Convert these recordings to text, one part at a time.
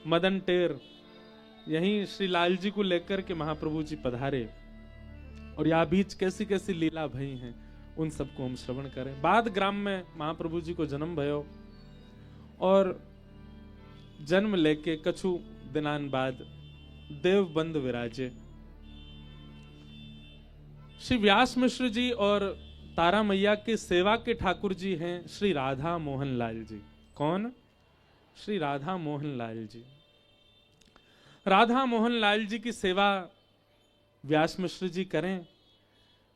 मदन टेर यहीं श्री लाल जी को लेकर के महाप्रभु जी पधारे और यहाँ बीच कैसी कैसी लीला भई हैं उन सबको हम श्रवण करें। बाद ग्राम में महाप्रभु जी को जन्म भयो और जन्म लेके कछु दिनान बाद देव बंद विराजे। श्री व्यास मिश्र जी और तारा मैया के सेवा के ठाकुर जी हैं श्री राधा मोहन लाल जी। कौन? श्री राधा मोहन लाल जी। राधा मोहन लाल जी की सेवा व्यास मिश्र जी करें।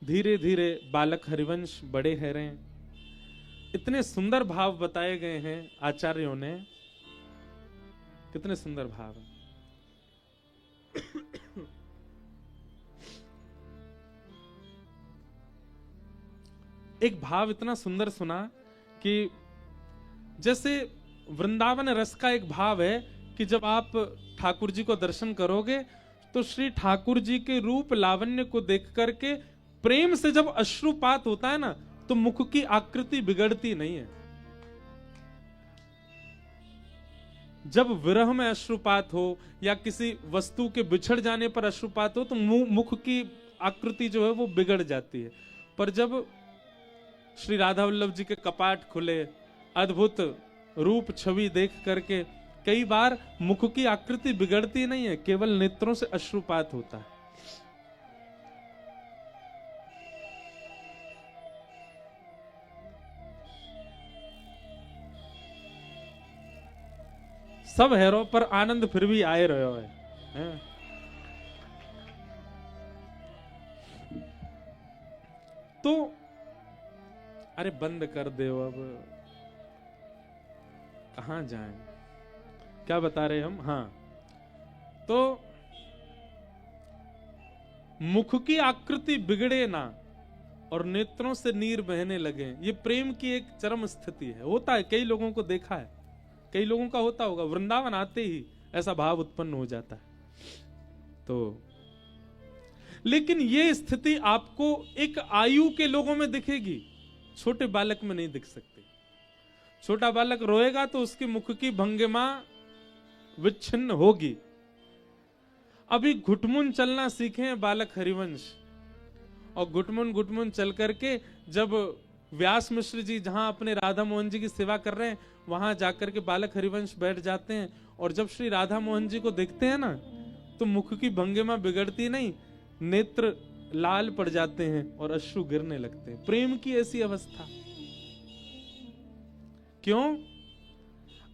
धीरे धीरे बालक हरिवंश बड़े हैं रहे। इतने सुंदर भाव बताए गए हैं आचार्यों ने, कितने सुंदर भाव हैं। एक भाव इतना सुंदर सुना कि जैसे वृंदावन रस का एक भाव है कि जब आप ठाकुर जी को दर्शन करोगे तो श्री ठाकुर जी के रूप लावण्य को देख करके प्रेम से जब अश्रुपात होता है ना तो मुख की आकृति बिगड़ती नहीं है। जब विरह में अश्रुपात हो या किसी वस्तु के बिछड़ जाने पर अश्रुपात हो तो मुख की आकृति जो है वो बिगड़ जाती है। पर जब श्री राधा वल्लभ जी के कपाट खुले, अद्भुत रूप छवि देख करके कई बार मुख की आकृति बिगड़ती नहीं है, केवल नेत्रों से अश्रुपात होता है। सब हैरो पर आनंद फिर भी आए रहो है। तो अरे बंद कर दे अब, कहां जाएं? क्या बता रहे हम? हाँ, तो मुख की आकृति बिगड़े ना और नेत्रों से नीर बहने लगे, ये प्रेम की एक चरम स्थिति है। होता है, कई लोगों को देखा है, कई लोगों का होता होगा, वृंदावन आते ही ऐसा भाव उत्पन्न हो जाता है। तो लेकिन ये स्थिति आपको एक आयु के लोगों में दिखेगी, छोटे बालक में नहीं दिख सकती। छोटा बालक रोएगा तो उसकी मुख की भंगिमा विच्छिन्न होगी। अभी घुटमुन चलना सीखे बालक हरिवंश, और घुटमुन घुटमुन चल करके जब व्यास मिश्र जी जहां अपने राधा मोहन जी की सेवा कर रहे हैं वहां जाकर के बालक हरिवंश बैठ जाते हैं, और जब श्री राधा मोहन जी को देखते हैं ना तो मुख की भंगिमा बिगड़ती नहीं, नेत्र लाल पड़ जाते हैं और अश्रु गिरने लगते हैं। प्रेम की ऐसी अवस्था। क्यों?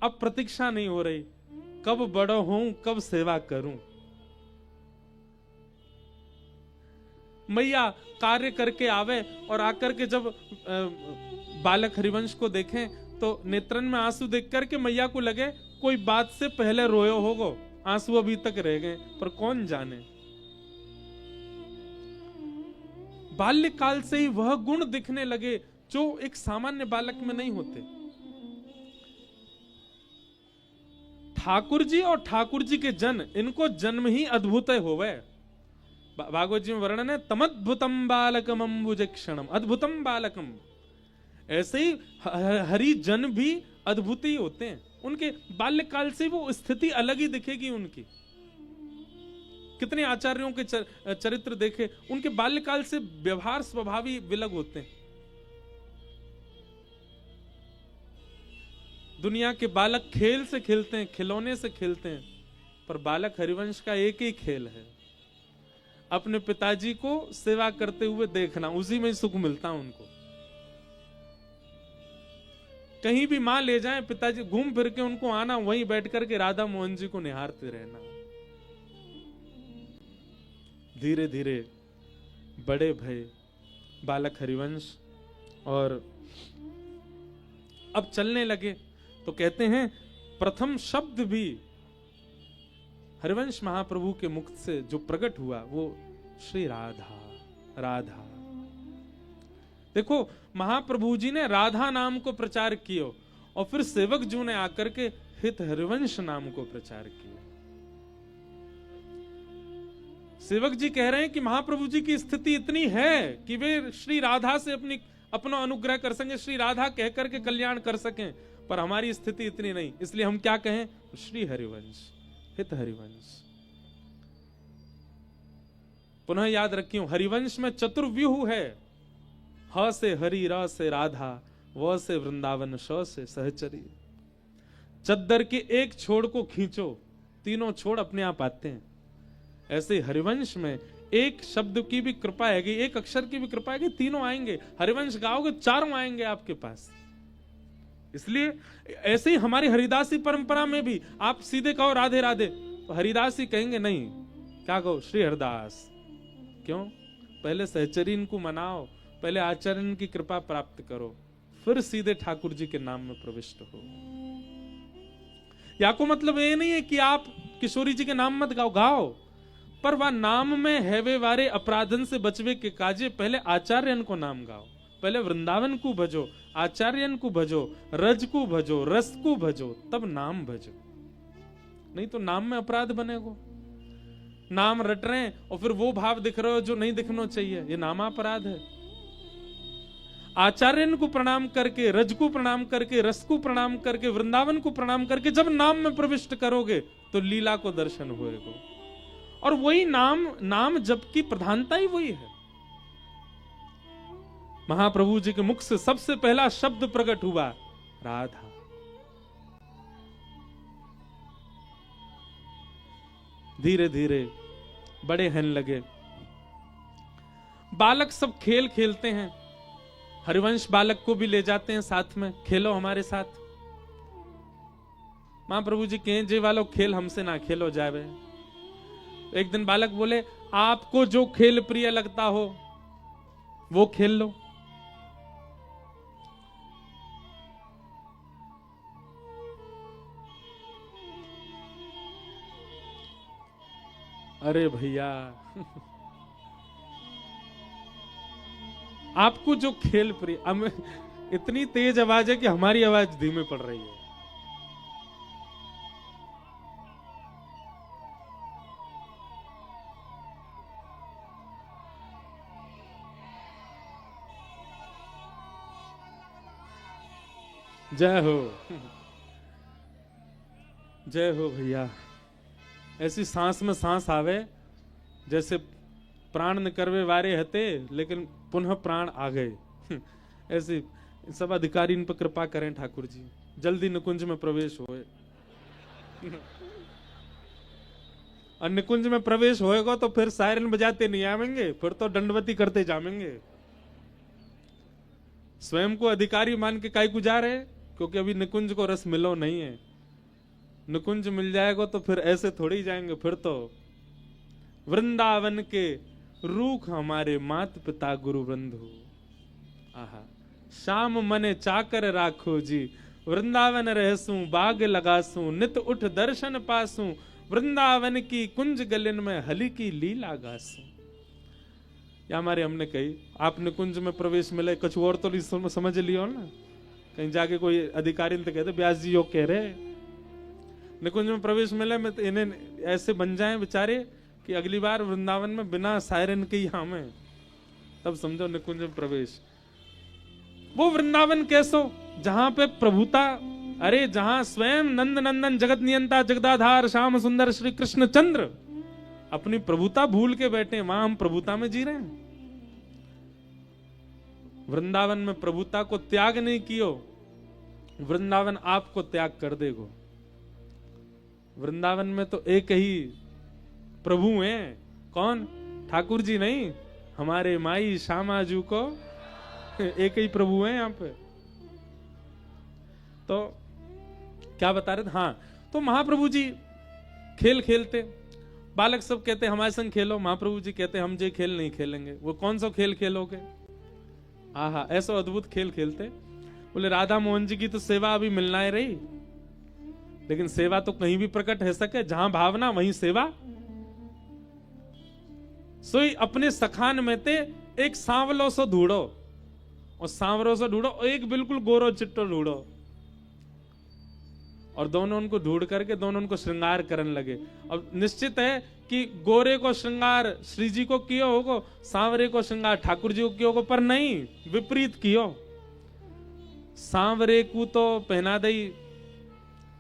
अब प्रतीक्षा नहीं हो रही, कब बड़ा हूं, कब सेवा करूं। मैया कार्य करके आवे और आकर के जब बालक हरिवंश को देखें तो नेत्रन में आंसू देख करके मैया को लगे कोई बात से पहले रोयो होगो, आंसू अभी तक रह गए, पर कौन जाने। बाल्यकाल से ही वह गुण दिखने लगे जो एक सामान्य बालक में नहीं होते। ठाकुर जी और ठाकुर जी के जन, इनको जन्म ही अद्भुत होवे। भागवत जी में वर्णन है, तमद्भुतम बालकम अम्बुजक्षणम, अद्भुतम बालकम। ऐसे ही हरि जन भी अद्भुत ही होते हैं। उनके बाल्यकाल से वो स्थिति अलग ही दिखेगी उनकी। कितने आचार्यों के चरित्र देखे, उनके बाल्यकाल से व्यवहार स्वभावी विलग होते हैं। दुनिया के बालक खेल से खेलते हैं, खिलौने से खेलते हैं, पर बालक हरिवंश का एक ही खेल है, अपने पिताजी को सेवा करते हुए देखना, उसी में सुख मिलता उनको। कहीं भी मां ले जाए, पिताजी घूम फिर के उनको आना, वहीं बैठ करके राधा मोहन जी को निहारते रहना। धीरे धीरे बड़े भय बालक हरिवंश और अब चलने लगे। तो कहते हैं प्रथम शब्द भी हरिवंश महाप्रभु के मुख से जो प्रकट हुआ वो श्री राधा राधा। देखो महाप्रभु जी ने राधा नाम को प्रचार किया और फिर सेवक जी ने आकर के हित हरिवंश नाम को प्रचार किया। सेवक जी कह रहे हैं कि महाप्रभु जी की स्थिति इतनी है कि वे श्री राधा से अपना अनुग्रह कर सकें, श्री राधा कहकर के कल्याण कर सकें, पर हमारी स्थिति इतनी नहीं, इसलिए हम क्या कहें? श्री हरिवंश। हित हरिवंश। पुनः याद रखियो, हरिवंश में चतुर्व्यूह है। ह से हरि, र से राधा, व से वृंदावन, श से सहचरी। चद्दर के एक छोड़ को खींचो, तीनों छोड़ अपने आप आते हैं। ऐसे हरिवंश में एक शब्द की भी कृपा है, एक अक्षर की भी कृपा है, तीनों आएंगे। हरिवंश गाओगे चारों आएंगे आपके पास। इसलिए ऐसे ही हमारी हरिदासी परंपरा में भी आप सीधे कहो राधे राधे, तो हरिदास ही कहेंगे नहीं, क्या कहो, श्री हरिदास। क्यों? पहले सहचरीन को मनाओ, पहले आचरण की कृपा प्राप्त करो, फिर सीधे ठाकुर जी के नाम में प्रविष्ट हो। या को मतलब ये नहीं है कि आप किशोरी जी के नाम मत गाओ, गाओ, पर वह नाम में हैवे वारे अपराधन से बचवे के काजे पहले आचार्यन को नाम गाओ। पहले वृंदावन को भजो, आचार्यन को भजो, रज को भजो, रस को भजो, तब नाम भजो। नहीं तो नाम में अपराध बनेगो। नाम रट रहे हैं और फिर वो भाव दिख रहे हो जो नहीं दिखना चाहिए, ये नामापराध है। आचार्यन को प्रणाम करके, रज को प्रणाम करके, रस को प्रणाम करके, वृंदावन को प्रणाम करके जब नाम में प्रविष्ट करोगे तो लीला को दर्शन होएगा। और वही नाम जप की प्रधानता ही वही है। महाप्रभु जी के मुख से सबसे पहला शब्द प्रकट हुआ राधा। धीरे धीरे बड़े हन लगे। बालक सब खेल खेलते हैं, हरिवंश बालक को भी ले जाते हैं साथ में, खेलो हमारे साथ। महाप्रभु जी कहें जे वालों खेल हमसे ना खेलो जावे। एक दिन बालक बोले, आपको जो खेल प्रिय लगता हो वो खेल लो। अरे भैया आपको जो खेल प्रिय, इतनी तेज आवाज है कि हमारी आवाज धीमे पड़ रही है। जय हो, जय हो भैया। ऐसी सांस में सांस आवे जैसे प्राण निकरवे वारे हते लेकिन पुनः प्राण आ गए। ऐसे सब अधिकारी इन पर कृपा करें ठाकुर जी, जल्दी निकुंज में प्रवेश होए। और निकुंज में प्रवेश होएगा तो फिर सायरन बजाते नहीं आवेंगे, फिर तो दंडवती करते जामेंगे। स्वयं को अधिकारी मान के काई गुजार है, क्योंकि अभी निकुंज को रस मिलो नहीं है। निकुंज मिल जाएगा तो फिर ऐसे थोड़ी जाएंगे, फिर तो वृंदावन के रूख हमारे मात पिता गुरु बंधु। आहा, शाम मने चाकर राखो जी, वृंदावन रहसू बाग लगासू, नित उठ दर्शन पासू, वृंदावन की कुंज गलिन में हली की लीला गासू। या हमारे हमने कही, आपने कुंज में प्रवेश मिले, कुछ और तो समझ लियो ना। कहीं जाके कोई अधिकारी ने तो कहते व्यास जी यो कह रहे निकुंज में प्रवेश मिले में, तो इन्हें ऐसे बन जाएं बेचारे कि अगली बार वृंदावन में बिना सायरन के ही हमें, तब समझो निकुंज में प्रवेश। वो वृंदावन कैसो जहां पे प्रभुता, अरे जहां स्वयं नंद नंदन जगत नियंता जगदाधार श्याम सुंदर श्री कृष्ण चंद्र अपनी प्रभुता भूल के बैठे, वहां हम प्रभुता में जी रहे हैं। वृंदावन में प्रभुता को त्याग नहीं कियो, वृंदावन आपको त्याग कर देगो। वृंदावन में तो एक ही प्रभु हैं, कौन? ठाकुर जी नहीं, हमारे माई श्यामाजू को एक ही प्रभु हैं यहाँ पे। तो क्या बता रहे थे? हाँ, तो महाप्रभु जी खेल खेलते, बालक सब कहते हमारे संग खेलो, महाप्रभु जी कहते हम जे खेल नहीं खेलेंगे। वो कौन सा खेल खेलोगे? आहा, ऐसा अद्भुत खेल खेलते। बोले राधा मोहन जी की तो सेवा अभी मिलना है रही, लेकिन सेवा तो कहीं भी प्रकट है सके, जहां भावना वहीं सेवा। सोई अपने सखान में ते एक सांवलो सो ढूंढो, और सांवरो से ढूंढो, एक बिल्कुल गोरो चिट्टो ढूंढो, और दोनों उनको ढूंढ करके दोनों उनको श्रृंगार करने लगे। अब निश्चित है कि गोरे को श्रृंगार श्री जी को कियो होगो, सांवरे को श्रृंगार ठाकुर जी को कियो होगो, पर नहीं, विपरीत कियो। सांवरे को तो पहना दई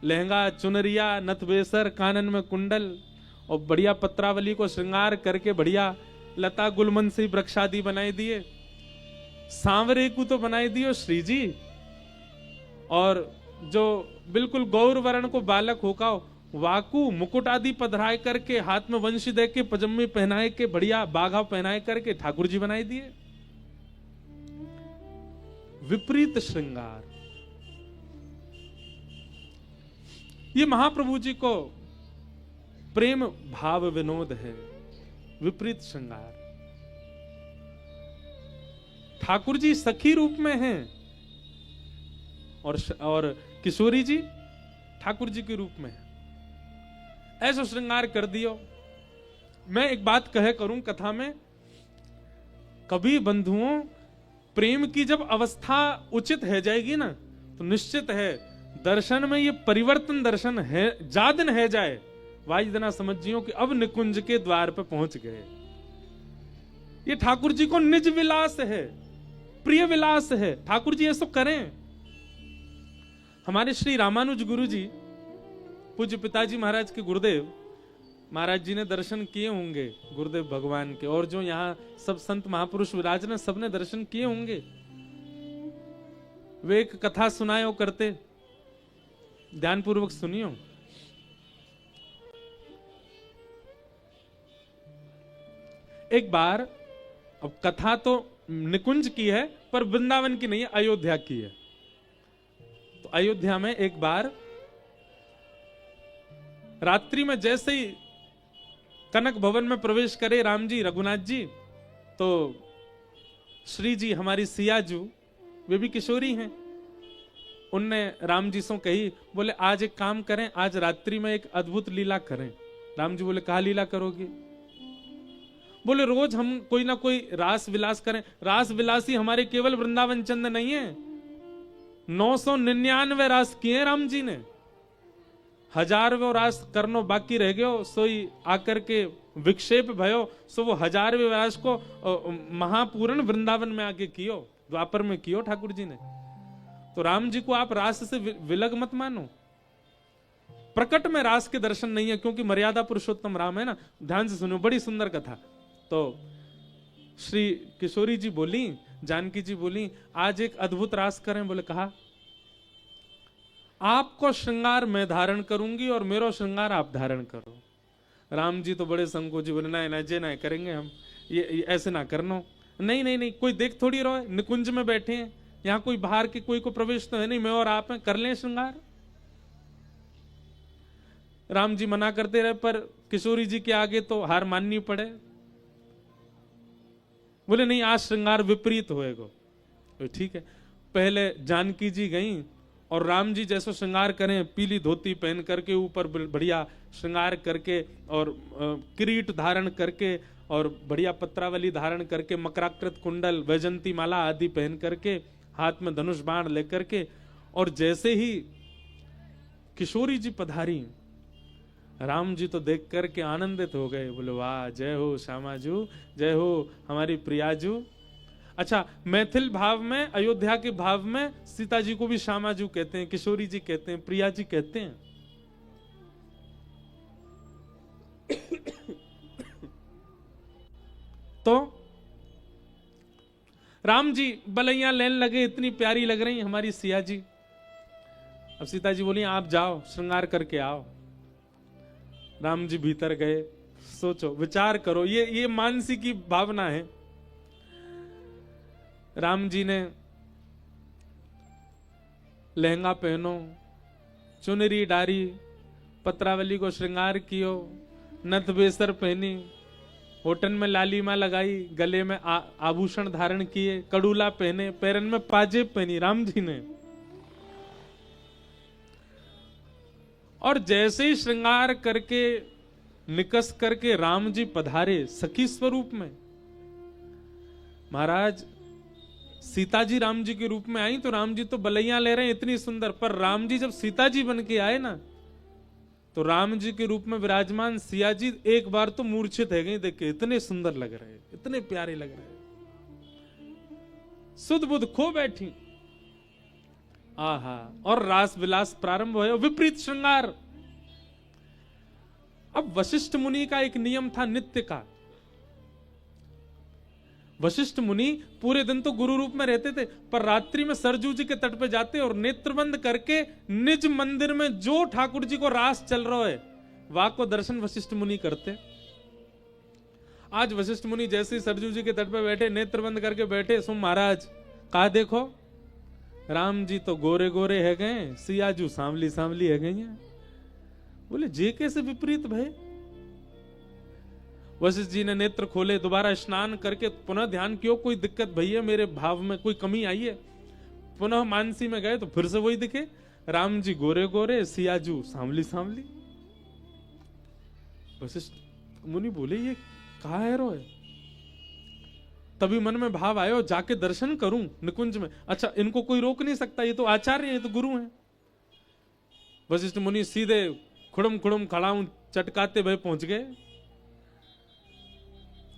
लहंगा, चुनरिया, नथबेसर, कानन में कुंडल और बढ़िया पत्रावली को श्रृंगार करके बढ़िया लता गुलमन से वृक्षादि बनाई दिए, सांवरे को तो बनाई दियो श्री जी, और जो बिल्कुल गौर वर्ण को बालक होका वाकू मुकुट आदि पधराए करके, हाथ में वंशी दे के, पजम्मी पहनाए के, बढ़िया बाघा पहनाए करके ठाकुर जी बनाई दिए। विपरीत श्रृंगार, ये महाप्रभु जी को प्रेम भाव विनोद है। विपरीत श्रृंगार, ठाकुर जी सखी रूप में हैं और किशोरी जी ठाकुर जी के रूप में है। ऐसा श्रृंगार कर दियो। मैं एक बात कहे करूं कथा में, कभी बंधुओं प्रेम की जब अवस्था उचित है जाएगी ना, तो निश्चित है दर्शन में ये परिवर्तन दर्शन है जादन है जाए, वाइदना समझियो कि अब निकुंज के द्वार पर पहुंच गए। ये ठाकुर जी को निज विलास है, प्रिय विलास है। ठाकुर जी ऐसा करें। हमारे श्री रामानुज गुरु जी, पूज्य पिताजी महाराज के गुरुदेव महाराज जी ने दर्शन किए होंगे गुरुदेव भगवान के, और जो यहाँ सब संत महापुरुष विराज ने सबने दर्शन किए होंगे। वे एक कथा सुनाए करते, ध्यानपूर्वक सुनियो। एक बार, अब कथा तो निकुंज की है पर वृंदावन की नहीं है, अयोध्या की है। तो अयोध्या में एक बार रात्रि में जैसे ही कनक भवन में प्रवेश करे राम जी, रघुनाथ जी, तो श्री जी हमारी सियाजू, वे भी किशोरी हैं, उनने राम जी से कही, बोले आज एक काम करें, आज रात्रि में एक अद्भुत लीला करें। राम जी बोले कहा लीला करोगे? बोले रोज हम कोई ना कोई रास विलास करें। रास विलासी हमारे केवल वृंदावन चंद नहीं है, 999 रास किए राम जी ने। 1000वें रास करनो बाकी रह गयो, सोई आकर के विक्षेप भयो, सो वो 1000वें रास को महापूर्ण वृंदावन में आके कियो, द्वापर में कियो ठाकुर जी ने। तो राम जी को आप रास से विलग मत मानो। प्रकट में रास के दर्शन नहीं है, क्योंकि मर्यादा पुरुषोत्तम राम है ना। ध्यान से सुनो, बड़ी सुंदर कथा। तो श्री किशोरी जी बोली, जानकी जी बोली, आज एक अद्भुत रास करें। बोले कहा, आपको श्रृंगार मैं धारण करूंगी और मेरा श्रृंगार आप धारण करो। राम जी तो बड़े संकोची, बोले ना ना जे ना करेंगे हम, ये ऐसे ना करनो। नहीं नहीं नहीं, कोई देख थोड़ी रहो, निकुंज में बैठे हैं, यहाँ कोई बाहर के कोई को प्रवेश तो है नहीं, मैं और आप हैं, कर लें श्रृंगार। राम जी मना करते रहे, पर किशोरी जी के आगे तो हार माननी पड़े। बोले नहीं, आज श्रृंगार विपरीत होएगा। तो ठीक है। पहले जानकी जी गई और राम जी जैसे श्रृंगार करें, पीली धोती पहन करके, ऊपर बढ़िया श्रृंगार करके और किरीट धारण करके और बढ़िया पत्रावली धारण करके, मकराकृत कुंडल, वैजंती माला आदि पहन करके, हाथ में धनुष बाण लेकर के, और जैसे ही किशोरी जी पधारी, राम जी तो देख करके आनंदित हो गए। बोले वाह, जय हो श्यामाजू, जय हो हमारी प्रियाजू। अच्छा, मैथिल भाव में, अयोध्या के भाव में सीता जी को भी श्यामाजू कहते हैं, किशोरी जी कहते हैं, प्रिया जी कहते हैं। तो राम जी बलैया लेन लगे, इतनी प्यारी लग रही हमारी सिया जी। अब सीता जी बोली आप जाओ, श्रृंगार करके आओ। राम जी भीतर गए। सोचो, विचार करो, ये मानसी की भावना है। राम जी ने लहंगा पहनो, चुनरी डारी, पत्रावली को श्रृंगार कियो, नथ बेसर पहनी, होठन में लालीमा लगाई, गले में आभूषण धारण किए, कड़ूला पहने, पैरन में पाजेब पहनी राम जी ने। और जैसे ही श्रृंगार करके निकस करके राम जी पधारे सखी स्वरूप में। महाराज, सीता जी राम जी के रूप में आई तो राम जी तो बलैया ले रहे हैं इतनी सुंदर, पर राम जी जब सीता जी बन के आए ना, तो राम जी के रूप में विराजमान सिया जी एक बार तो मूर्छित है गई, देख के इतने सुंदर लग रहे, इतने प्यारे लग रहे, सुध बुध खो बैठी। आहा, और रास विलास प्रारंभ हुए, विपरीत श्रृंगार। अब वशिष्ठ मुनि का एक नियम था नित्य का। वशिष्ठ मुनि पूरे दिन तो गुरु रूप में रहते थे, पर रात्रि में सरजू जी के तट पे जाते और नेत्र बंद करके निज मंदिर में जो ठाकुर जी को रास चल रहा है वहां को दर्शन वशिष्ठ मुनि करते। आज वशिष्ठ मुनि जैसे ही सरजू जी के तट पे बैठे, नेत्र बंद करके बैठे, सुन महाराज कहा देखो राम जी तो गोरे गोरे है गए, सियाजू सांवली सांवली है गई हैं। बोले जे कैसे विपरीत भाई। वशिष्ठ जी ने नेत्र खोले, दोबारा स्नान करके पुनः ध्यान किया, कोई दिक्कत भैया मेरे भाव में कोई कमी आई है। पुनः मानसी में गए तो फिर से वही दिखे, राम जी गोरे गोरे, सियाजू सांवली सांवली। वशिष्ठ मुनि बोले ये कहा है रोए। तभी मन में भाव आयो जाके दर्शन करूं निकुंज में। अच्छा इनको कोई रोक नहीं सकता, ये तो आचार्य है, ये तो गुरु हैं। वशिष्ठ मुनि सीधे खुड़म खुड़म खड़ाऊं चटकाते भय पहुंच गए।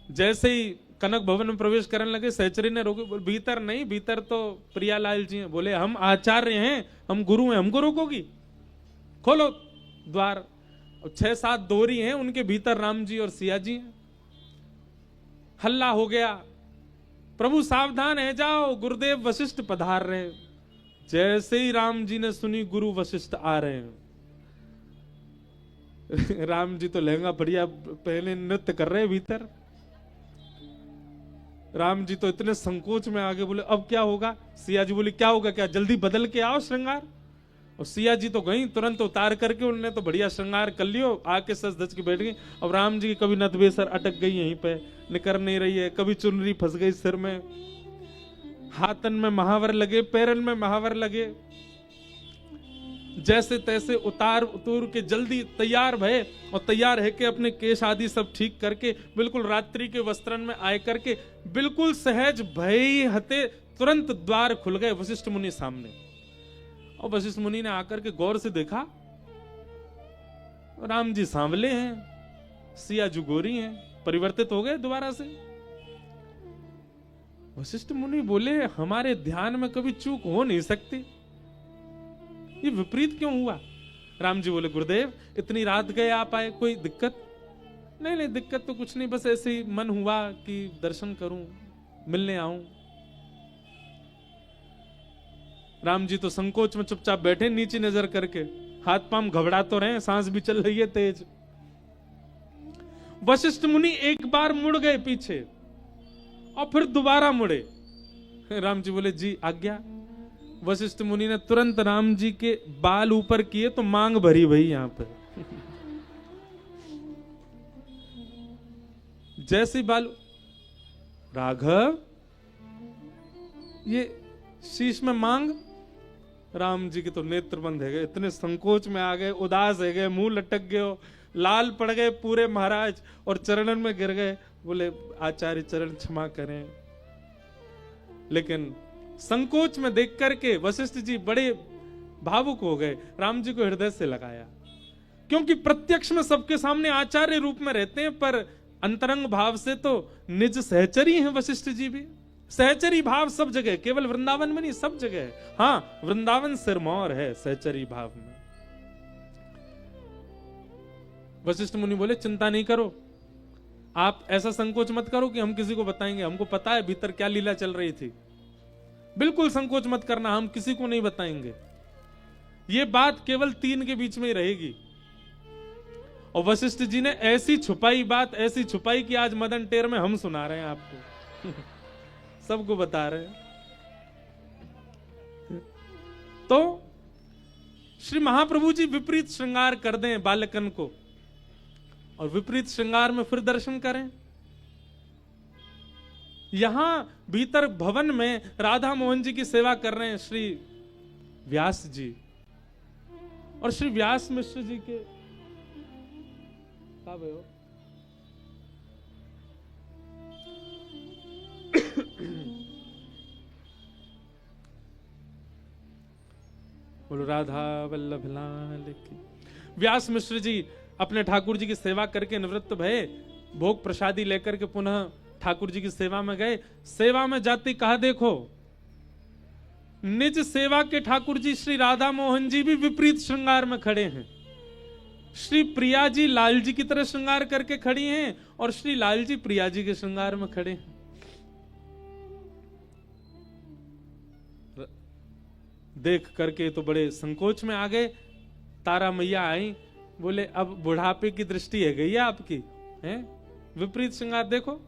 जैसे ही कनक भवन में प्रवेश करने लगे, सहचरी ने रोके, भीतर नहीं, भीतर तो प्रियालाल जी हैं। बोले हम आचार्य हैं, हम गुरु हैं, हमको रोकोगी? खोलो द्वार। 6-7 दोहरी हैं, उनके भीतर राम जी और सिया जी हैं। हल्ला हो गया, प्रभु सावधान है जाओ, गुरुदेव वशिष्ठ पधार रहे। जैसे ही राम जी ने सुनी गुरु वशिष्ठ आ रहे हैं, राम जी तो लहंगा बढ़िया पहले नृत्य कर रहे भीतर। राम जी तो इतने संकोच में आगे, बोले अब क्या होगा? सिया जी बोली क्या होगा, क्या जल्दी बदल के आओ श्रृंगार। और सिया जी तो गई तुरंत उतार करके, उन्होंने तो बढ़िया श्रृंगार कर लियो, आके सच धज के बैठ गई। अब राम जी की कभी नतबेसर अटक गई यहीं पे, निकर नहीं रही है, कभी चुनरी फंस गई सिर में, हाथन में महावर लगे, पैरन में महावर लगे। जैसे तैसे उतार के जल्दी तैयार भये, और तैयार है कि अपने केश आदि सब ठीक करके बिल्कुल रात्रि के वस्त्रन में आए करके बिल्कुल सहज भय हते तुरंत द्वार खुल गए वशिष्ठ मुनि सामने। और वशिष्ठ मुनि ने आकर के गौर से देखा, राम जी सांवले हैं, सिया जी गोरी हैं, परिवर्तित हो गए दोबारा से। वशिष्ठ मुनि बोले हमारे ध्यान में कभी चूक हो नहीं सकती, ये विपरीत क्यों हुआ? राम जी बोले गुरुदेव इतनी रात गए आप आए, कोई दिक्कत? नहीं नहीं दिक्कत तो कुछ नहीं, बस ऐसे ही मन हुआ कि दर्शन करूं, मिलने आऊं। राम जी तो संकोच में चुपचाप बैठे, नीचे नजर करके, हाथ पांव घबरा तो रहे, सांस भी चल रही है तेज। वशिष्ठ मुनि एक बार मुड़ गए पीछे और फिर दोबारा मुड़े। राम जी बोले जी आज्ञा। वशिष्ठ मुनि ने तुरंत राम जी के बाल ऊपर किए तो मांग भरी भई यहां पर। जैसे बाल, राघव ये शीश में मांग। राम जी के तो नेत्र बंद है गए, इतने संकोच में आ गए, उदास है गए, मुंह लटक गए, लाल पड़ गए पूरे महाराज, और चरणन में गिर गए। बोले आचार्य चरण क्षमा करें। लेकिन संकोच में देख करके वशिष्ठ जी बड़े भावुक हो गए, राम जी को हृदय से लगाया। क्योंकि प्रत्यक्ष में सबके सामने आचार्य रूप में रहते हैं, पर अंतरंग भाव से तो निज सहचरी हैं वशिष्ठ जी भी। सहचरी भाव सब जगह, केवल वृंदावन में नहीं सब जगह। हाँ वृंदावन सिरमौर है सहचरी भाव में। वशिष्ठ मुनि बोले चिंता नहीं करो, आप ऐसा संकोच मत करो कि हम किसी को बताएंगे, हमको पता है भीतर क्या लीला चल रही थी। बिल्कुल संकोच मत करना, हम किसी को नहीं बताएंगे, ये बात केवल 3 के बीच में ही रहेगी। और वशिष्ठ जी ने ऐसी छुपाई बात, ऐसी छुपाई कि आज मदन टेर में हम सुना रहे हैं आपको। सबको बता रहे हैं। तो श्री महाप्रभु जी विपरीत श्रृंगार कर दें बालकन को, और विपरीत श्रृंगार में फिर दर्शन करें। यहां भीतर भवन में राधा मोहन जी की सेवा कर रहे हैं श्री व्यास जी, और श्री व्यास मिश्र जी के क्या भयो? बोलो राधा वल्लभ लाल की। व्यास मिश्र जी अपने ठाकुर जी की सेवा करके निवृत्त भये, भोग प्रसादी लेकर के पुनः ठाकुर जी की सेवा में गए। सेवा में जाते कहा देखो निज सेवा के ठाकुर जी श्री राधा मोहन जी भी विपरीत श्रृंगार में खड़े हैं। श्री प्रिया जी लाल जी की तरह श्रृंगार करके खड़ी हैं और श्री लाल जी प्रिया जी के श्रृंगार में खड़े हैं। देख करके तो बड़े संकोच में आ गए। तारा मैया आई, बोले अब बुढ़ापे की दृष्टि है गई है आपकी, हैं? विपरीत श्रृंगार देखो,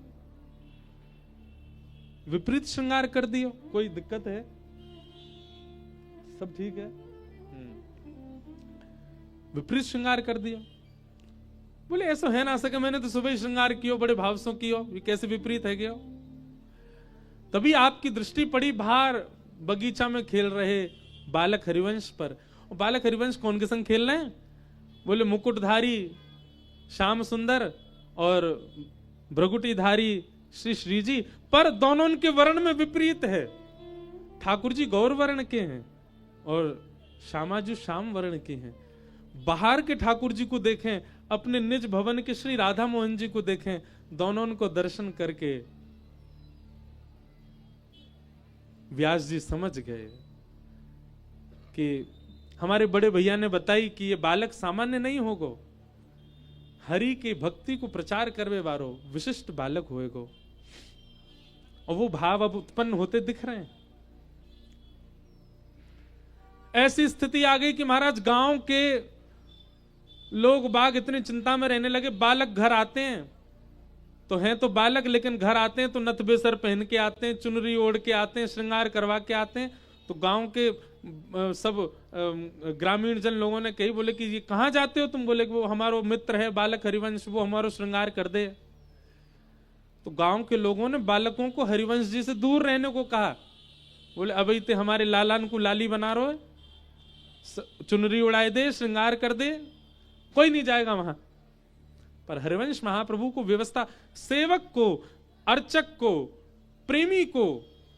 विपरीत श्रृंगार कर दियो, कोई दिक्कत है? सब ठीक है? विपरीत श्रृंगार कर दियो। बोले ऐसा है ना सके, मैंने तो सुबह ही श्रृंगार कियो, बड़े भाव से कियो, ये कैसे विपरीत है गयो? तभी आपकी दृष्टि पड़ी बाहर बगीचा में खेल रहे बालक हरिवंश पर। और बालक हरिवंश कौन के संग खेल रहे हैं? बोले मुकुटधारी श्याम सुंदर और भ्रगुटीधारी श्री श्री जी, पर दोनों उनके वर्ण में विपरीत है। ठाकुर जी गौर वर्ण के हैं और श्यामाजू श्याम वर्ण के हैं। बाहर के ठाकुर जी को देखें, अपने निज भवन के श्री राधा मोहन जी को देखें, दोनों उनको दर्शन करके व्यास जी समझ गए कि हमारे बड़े भैया ने बताई कि ये बालक सामान्य नहीं होगो, हरि की भक्ति को प्रचार करवे वारो विशिष्ट बालक होएगो। और वो भाव अब उत्पन्न होते दिख रहे हैं। ऐसी स्थिति आ गई कि महाराज गांव के लोग बाग इतनी चिंता में रहने लगे। बालक घर आते हैं तो हैं तो बालक, लेकिन घर आते हैं तो नथ बेसर पहन के आते हैं, चुनरी ओढ़ के आते हैं, श्रृंगार करवा के आते हैं। तो गांव के सब ग्रामीण जन लोगों ने कही, बोले कि ये कहाँ जाते हो तुम? बोले कि वो हमारो मित्र है बालक हरिवंश, वो हमारो श्रृंगार कर दे। तो गांव के लोगों ने बालकों को हरिवंश जी से दूर रहने को कहा। बोले अभी ते हमारे लालान को लाली बना रो, चुनरी उड़ाए दे, श्रृंगार कर दे, कोई नहीं जाएगा वहां। पर हरिवंश महाप्रभु को व्यवस्था, सेवक को, अर्चक को, प्रेमी को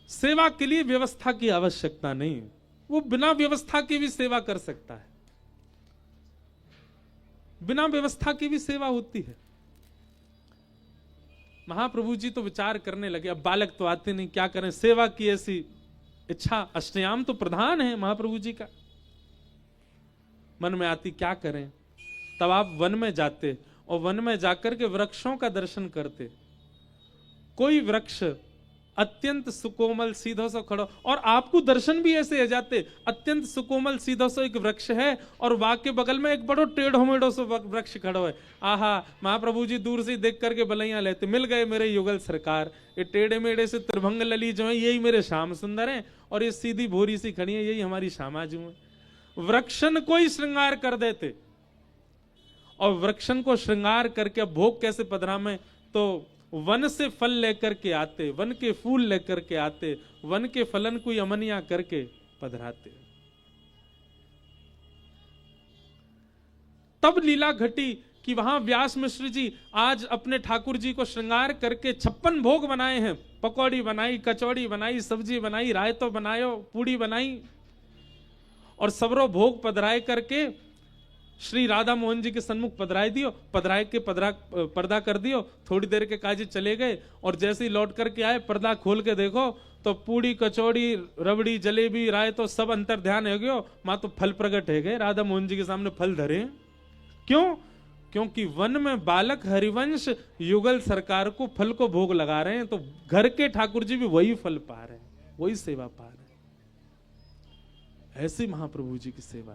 सेवा के लिए व्यवस्था की आवश्यकता नहीं है। वो बिना व्यवस्था की भी सेवा कर सकता है, बिना व्यवस्था की भी सेवा होती है। महाप्रभु जी तो विचार करने लगे, अब बालक तो आते नहीं, क्या करें? सेवा की ऐसी इच्छा, अष्टयाम तो प्रधान है महाप्रभु जी का। मन में आती क्या करें? तब आप वन में जाते और वन में जाकर के वृक्षों का दर्शन करते। कोई वृक्ष अत्यंत सुकोमल सीधो सो खड़ो, और आपको दर्शन भी ऐसे हो जाते। अत्यंत सुकोमल सीधो सो एक वृक्ष है और वहां के बगल में एक बड़ो टेढ़ो मेढ़ो सो वृक्ष खड़ो है। आहा, महाप्रभु जी दूर से देख करके बलैया लेते, मिल गए मेरे युगल सरकार। ये टेढ़े मेढ़े से त्रिभंग लली जो है यही मेरे श्याम सुंदर हैं, और ये सीधी भोरी सी खड़ी है यही हमारी श्यामाजू है। वृक्षन को ही श्रृंगार कर देते, और वृक्षन को श्रृंगार करके अब भोग कैसे पधरामे? तो वन से फल लेकर के आते, वन के फूल लेकर के आते, वन के फलन को अमनिया करके पधराते। तब लीला घटी कि वहां व्यास मिश्र जी आज अपने ठाकुर जी को श्रृंगार करके 56 भोग बनाए हैं। पकौड़ी बनाई, कचौड़ी बनाई, सब्जी बनाई, रायतो बनायो, पूड़ी बनाई, और सबरो भोग पधराए करके श्री राधा मोहन जी के सन्मुख पधराए दियो। पधराए के पर्दा कर दियो। थोड़ी देर के काजी चले गए, और जैसे ही लौट करके आए पर्दा खोल के देखो तो पूड़ी, कचौड़ी, रबड़ी, जलेबी, राय तो सब अंतर ध्यान हो गयो। मां तो फल प्रकट है गए, राधा मोहन जी के सामने फल धरे। क्यों? क्योंकि वन में बालक हरिवंश युगल सरकार को फल को भोग लगा रहे हैं, तो घर के ठाकुर जी भी वही फल पा रहे हैं, वही सेवा पा रहे हैं। ऐसी महाप्रभु जी की सेवा।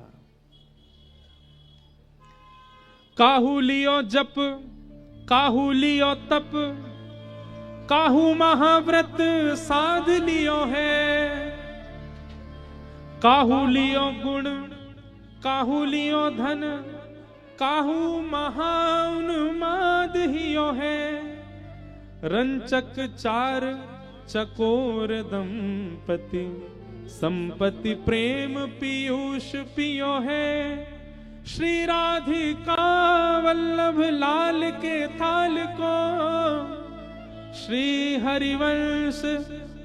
काहू लियो जप, काहू लियो तप, काहू महाव्रत साध लियो है। काहू लियो गुण, काहू लियो धन, काहू महाउन्माद हियो है। रंचक चार चकोर दंपति, संपत्ति प्रेम पीयूष पियो है। श्री राधिका वल्लभ लाल के थाल को, श्री हरिवंश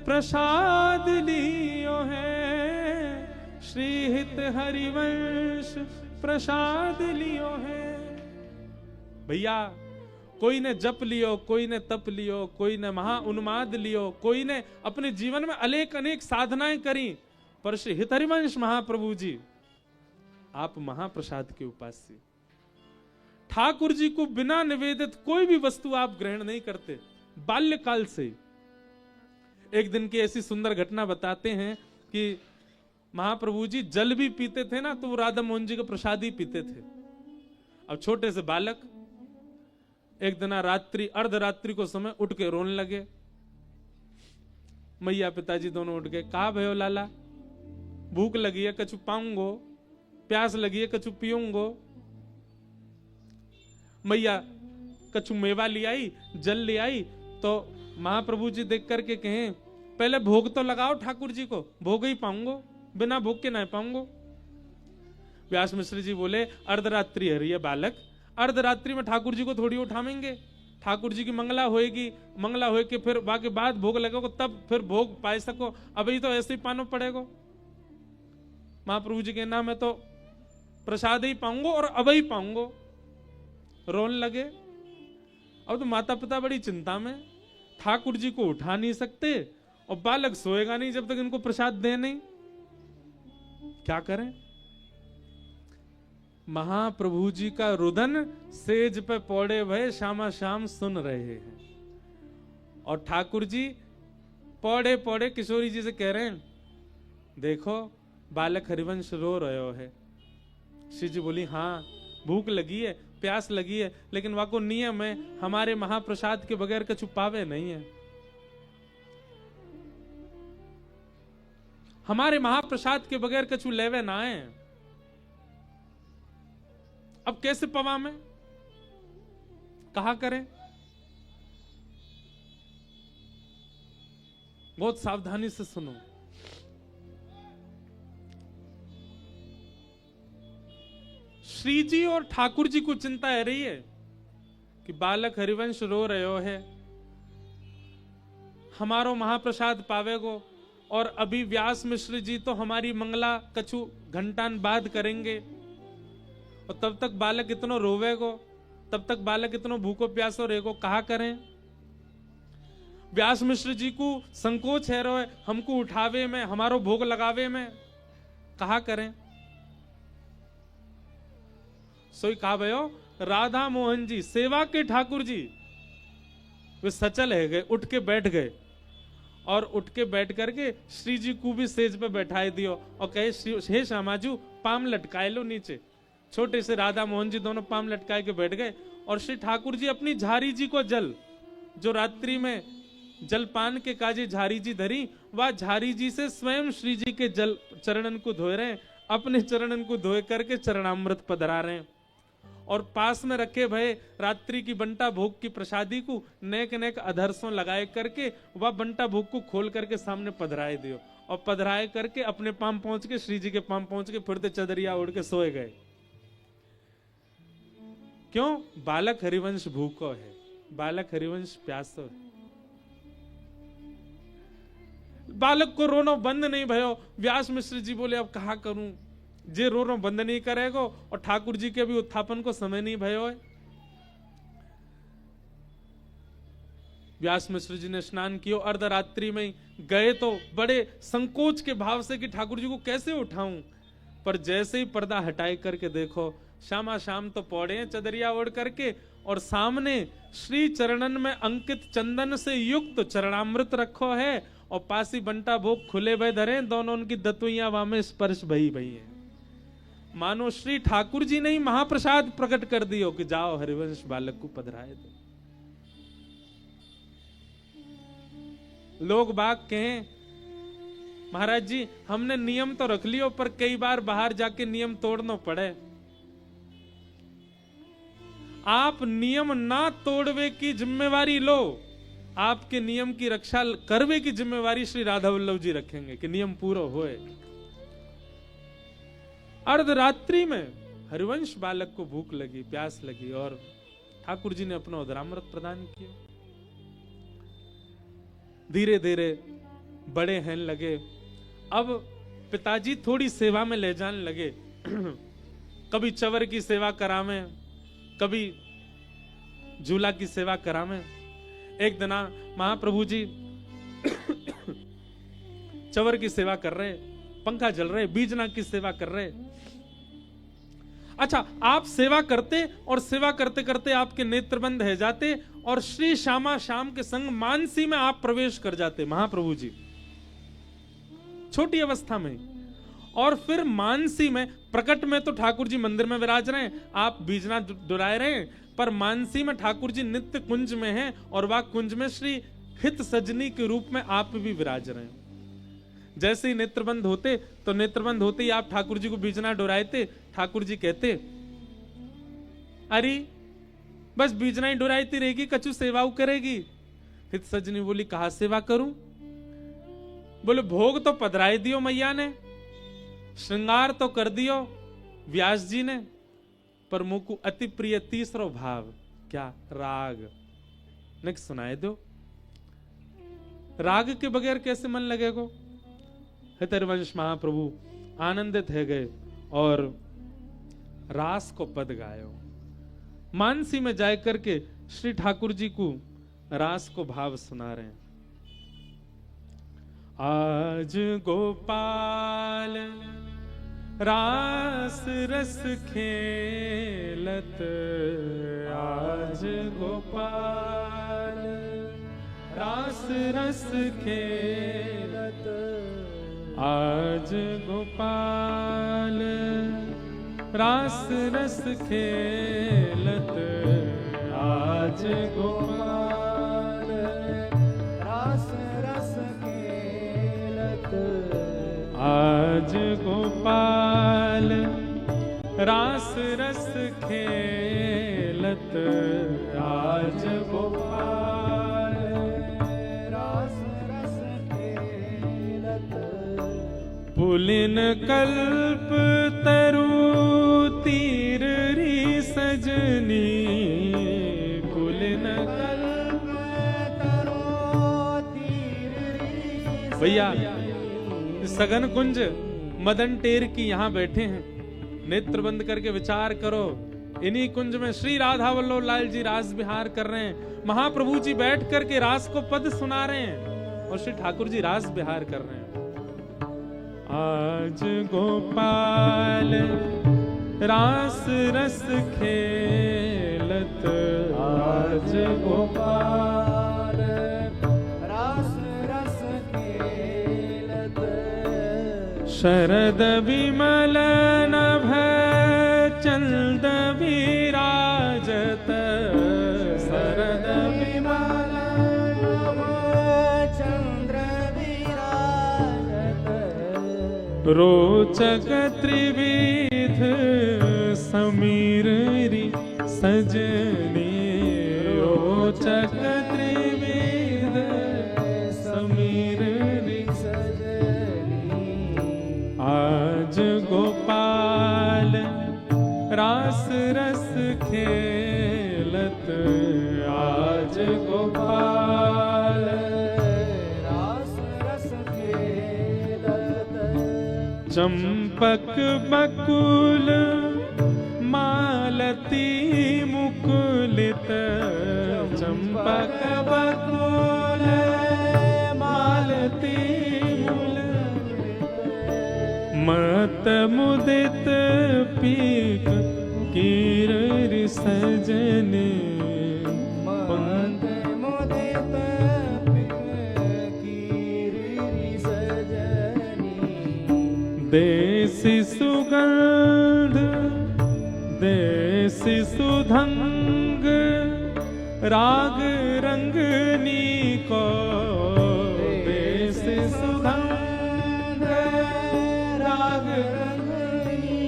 प्रसाद लियो है। श्री हित हरिवंश प्रसाद लियो है। भैया, कोई ने जप लियो, कोई ने तप लियो, कोई ने महा उन्माद लियो, कोई ने अपने जीवन में अनेक अनेक साधनाएं करी, पर श्री हितहरिवंश महाप्रभु जी आप महाप्रसाद के उपास्य। ठाकुर जी को बिना निवेदित कोई भी वस्तु आप ग्रहण नहीं करते बाल्यकाल से। एक दिन की ऐसी सुंदर घटना बताते हैं कि महाप्रभु जी जल भी पीते थे ना, तो वो राधा मोहन जी का प्रसाद ही पीते थे। अब छोटे से बालक एक दिन रात्रि अर्धरात्रि को समय उठ के रोने लगे। मैया पिताजी दोनों उठ गए। कहा भयो लाला, भूख लगी है कछु पाऊंगो, प्यास लगी है कछु पीऊंगो। मैया कछु मेवा ले आई, जल ले आई। तो महाप्रभु जी देख करके कहें, पहले भोग तो लगाओ ठाकुर जी को, भोग ही पाऊंगो, बिना भोग के नहीं पाऊंगो। व्यास मिश्र जी बोले, अर्धरात्रि है रही है बालक, अर्धरात्रि में ठाकुर जी को थोड़ी उठाएंगे। ठाकुर जी की मंगला होएगी, मंगला होए के फिर बाकी बाद भोग लगेगा, तब फिर भोग पाए सको। अभी तो ऐसे ही पानो पड़ेगा। महाप्रभु जी के नाम में तो प्रसाद ही पाऊंगो और अब ही पाऊंगो। रोने लगे। अब तो माता पिता बड़ी चिंता में, ठाकुर जी को उठा नहीं सकते और बालक सोएगा नहीं जब तक इनको प्रसाद दे नहीं। क्या करें? महाप्रभु जी का रुदन सेज पे पौड़े भय शामा शाम सुन रहे हैं। और ठाकुर जी पौड़े पौड़े किशोरी जी से कह रहे हैं, देखो बालक हरिवंश रो रहे है। श्री जी बोली, हाँ भूख लगी है, प्यास लगी है, लेकिन वाको नियम है, हमारे महाप्रसाद के बगैर कछु पावे नहीं है। हमारे महाप्रसाद के बगैर कछु लेवे ना है। अब कैसे पवा में, कहा करें? बहुत सावधानी से सुनो। श्री जी और ठाकुर जी को चिंता है रही है कि बालक हरिवंश रो रहे हो है, हमारो महाप्रसाद पावेगो। और अभी व्यास मिश्र जी तो हमारी मंगला कछु घंटान बाद करेंगे, और तब तक बालक इतनो रोवेगो, तब तक बालक इतनो भूखो प्यासो रहेगो। कहा करें? व्यास मिश्र जी को संकोच है रो हमको उठावे में, हमारो भोग लगावे में। कहा करें? सोई कहा भयो, राधा मोहन जी सेवा के ठाकुर जी वे सचल है गए, उठ के बैठ गए। और उठ के बैठ करके श्री जी को भी सेज पे बैठाए दियो और कहे, हे श्यामाजू पाम लटकाए लो नीचे। छोटे से राधा मोहन जी दोनों पाम लटकाए के बैठ गए। और श्री ठाकुर जी अपनी झारी जी को जल, जो रात्रि में जलपान के काजे झारी जी धरी, वह झारी जी से स्वयं श्री जी के जल चरणन को धोए रहे, अपने चरणन को धोए करके चरणामृत पधरा रहे हैं। और पास में रखे भय रात्रि की बंटा भोग की प्रसादी को नेक नेक अधरसों लगाए करके वह बंटा भोग को खोल करके सामने पधराए दियो। और पधराए करके अपने पाम पहुंच के, श्री जी के पाम पहुंच के, फिर तो चदरिया उड़ के सोए गए। क्यों? बालक हरिवंश भूखो है, बालक हरिवंश प्यासो है। बालक को रोना बंद नहीं भयो। व्यास मिश्र जी बोले, अब कहा करूं, जे रो बंद नहीं करेगो और ठाकुर जी के भी उत्थापन को समय नहीं भयो है। व्यास मिश्र जी ने स्नान किया, अर्धरात्रि में गए तो बड़े संकोच के भाव से कि ठाकुर जी को कैसे उठाऊं। पर जैसे ही पर्दा हटाए करके देखो, श्यामा शाम तो पौड़े हैं चदरिया ओढ़ करके, और सामने श्री चरणन में अंकित चंदन से युक्त चरणामृत रखो है, और पासी बंटा भोग खुले भय धरे, दोनों उनकी दतुइया वहां में स्पर्श भई भई है। मानो श्री ठाकुर जी ने ही महाप्रसाद प्रकट कर दियो कि जाओ हरिवंश बालक को पधराए दो। लोग बाग कहें, महाराज जी हमने नियम तो रख लियो, पर कई बार बाहर जाके नियम तोड़ना पड़े। आप नियम ना तोड़वे की जिम्मेवारी लो, आपके नियम की रक्षा करवे की जिम्मेवारी श्री राधा वल्लभ जी रखेंगे कि नियम पूरा होए। अर्धरात्रि में हरिवंश बालक को भूख लगी, प्यास लगी, और ठाकुर जी ने अपना उदरामृत प्रदान किया। धीरे धीरे बड़े हैं लगे। अब पिताजी थोड़ी सेवा में ले जाने लगे। कभी चवर की सेवा करावे, कभी झूला की सेवा करावे। एक दिन महाप्रभु जी चवर की सेवा कर रहे, पंखा चल रहे, बीजना की सेवा कर रहे। अच्छा, आप सेवा करते और सेवा करते करते आपके नेत्रबंद है जाते और श्री श्यामा श्याम के संग मानसी में आप प्रवेश कर जाते महाप्रभु जी, छोटी अवस्था में। और फिर मानसी में, प्रकट में तो ठाकुर जी मंदिर में विराज रहे हैं, आप बीजना डुराए रहे हैं, पर मानसी में ठाकुर जी नित्य कुंज में हैं और वह कुंज में श्री हित सजनी के रूप में आप भी विराज रहे हैं। जैसे ही नेत्रबंद होते तो नेत्रबंद होते ही आप ठाकुर जी को बीजना डुराते, ठाकुर जी कहते अरे बस बीजना ही डुराती रहेगी, कछु सेवाऊ करेगी। हित सजनी बोली कहा सेवा करूं? बोले भोग तो पधराई दियो मैया ने, श्रृंगार तो कर दियो व्यास जी ने, पर मुझको अति प्रिय तीसरा भाव क्या? राग। नेक्स्ट सुनाए दो। राग के बगैर कैसे मन लगेगा? हितरवंश महाप्रभु आनंदित है गए और रास को पद गायो। मानसी में जाए करके श्री ठाकुर जी को रास को भाव सुना रहे हैं। आज गोपाल रास रस खेलत, आज गोपाल रास रस खेलत, आज गोपाल रास रस खेलत, आज गोपाल रास रस खेलत, आज गोपाल रास रस खेलत, आज गोपाल रास रस खेलत, पुलिन कल्प तरु तीर री सजनी, पुलिन कल्प तरु तीर री। भैया सगन कुंज मदन टेर की यहां बैठे हैं, नेत्र बंद करके विचार करो, इन्हीं कुंज में श्री राधा वल्लभ लाल जी रास विहार कर रहे हैं। महाप्रभु जी बैठ करके रास को पद सुना रहे हैं और श्री ठाकुर जी रास विहार कर रहे हैं। आज गोपाल रास रस खेलत, आज गोपाल रास रस खेलत, शरद विमल नभ चंद विराजत, शरद विमल नभ चंद्र विराजत, रोचक त्रिविध समीर री सजनी, रोचक त्रिविध समीर री सजनी, आज गोपाल रास रस खेलत, आज गोपाल रास रस खेलत, चंपक बकुल मालती मुकुलित, चंपक बकुल मालती मुकुलित, मत मुदित पीक कीर सजने, मत मुदित पीक कीर सजनी, देसी सुगंध देसी सुधंग राग रंगनी को, देसी सुधंग राग रंगनी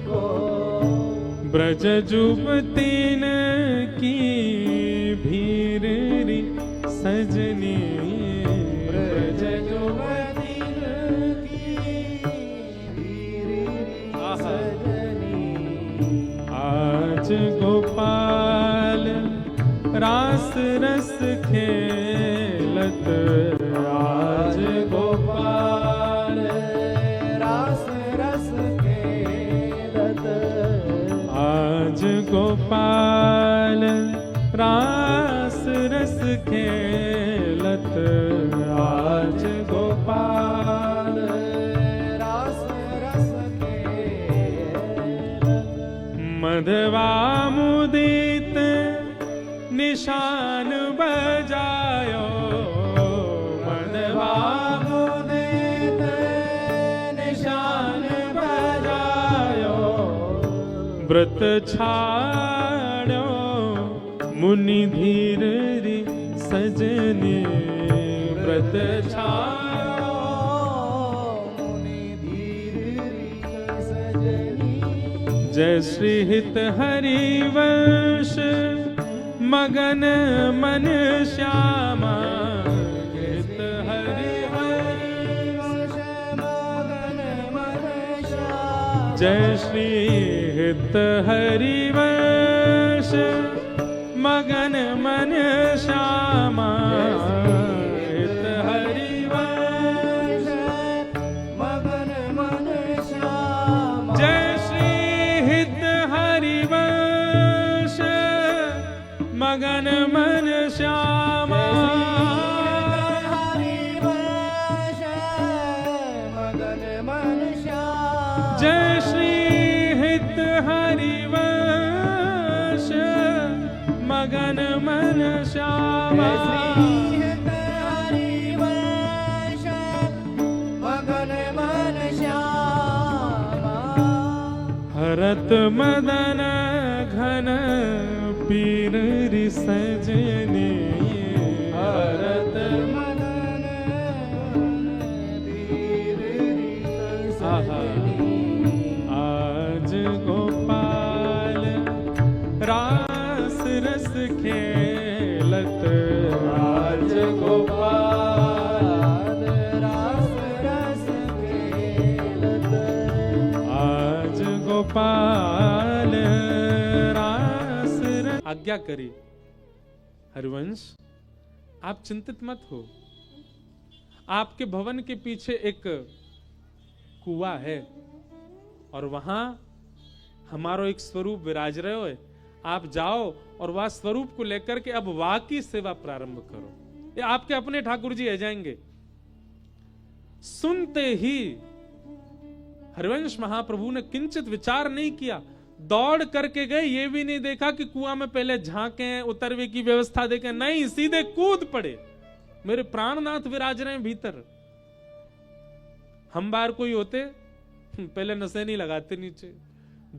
को, ब्रज जुबतीन की भीर री सजनी, ब्रज जुबतीन की भीर री सजनी, आज गोपाल रास रस खेलत, आज गोपाल रास रस खेलत, आज गोपाल रास रस खेलत, आज गोपाल निशान बजायो मदवा मुदित निशान बजायो व्रत छाड़ो मुनि धीर री सजनी व्रत छाड़ो मुनि धीर री सजनी जय श्री हित हरिवंश मगन मन श्यामा हित हरिवंश मगन मन श्यामा जय श्री हित हरिवंश मगन मन श्यामा हित हरिवंश मगन मन श्यामा जय श्री हित हरिवंश मगन मन श्यामा हरिवंश मगन मन श्यामा जय श्री हित हरिवंश मगन मन श्यामा हरिवंश मगन मन श्यामा हरत मदन घन पीर रि सजनी हरत मदन पीर रि सजनी आज गोपाल रास रस खेलत आज गोपाल रास रस खेलत आज गोपाल रास रस आज्ञा करी हरिवंश आप चिंतित मत हो आपके भवन के पीछे एक कुआं है और वहां हमारो एक स्वरूप विराज रहे हो आप जाओ और वह स्वरूप को लेकर के अब वाह की सेवा प्रारंभ करो ये आपके अपने ठाकुर जी आ जाएंगे सुनते ही हरिवंश महाप्रभु ने किंचित विचार नहीं किया दौड़ करके गए ये भी नहीं देखा कि कुआं में पहले झांके उतरवे की व्यवस्था देखे नहीं सीधे कूद पड़े मेरे प्राणनाथ विराज रहे हैं भीतर हम बार कोई होते पहले नशे नहीं लगाते नीचे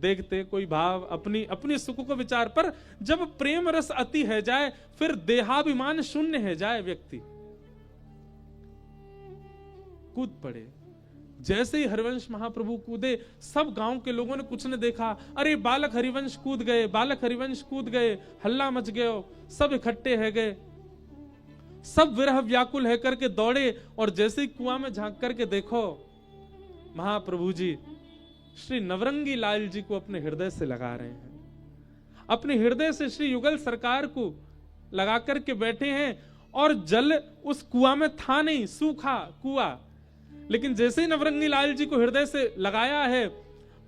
देखते कोई भाव अपनी अपनी सुख को विचार पर जब प्रेम रस अति है जाए फिर देहाभिमान शून्य है जाए व्यक्ति कूद पड़े जैसे ही हरिवंश महाप्रभु कूदे सब गांव के लोगों ने कुछ ने देखा अरे बालक हरिवंश कूद गए बालक हरिवंश कूद गए हल्ला मच गया सब इकट्ठे है गए सब विरह व्याकुल है करके दौड़े और जैसे ही कुआं में झांक करके देखो महाप्रभु जी श्री नवरंगी लाल जी को अपने हृदय से लगा रहे हैं अपने हृदय से श्री युगल सरकार को लगा करके बैठे हैं और जल उस कुआं में था नहीं सूखा कुआं लेकिन जैसे ही नवरंगी लाल जी को हृदय से लगाया है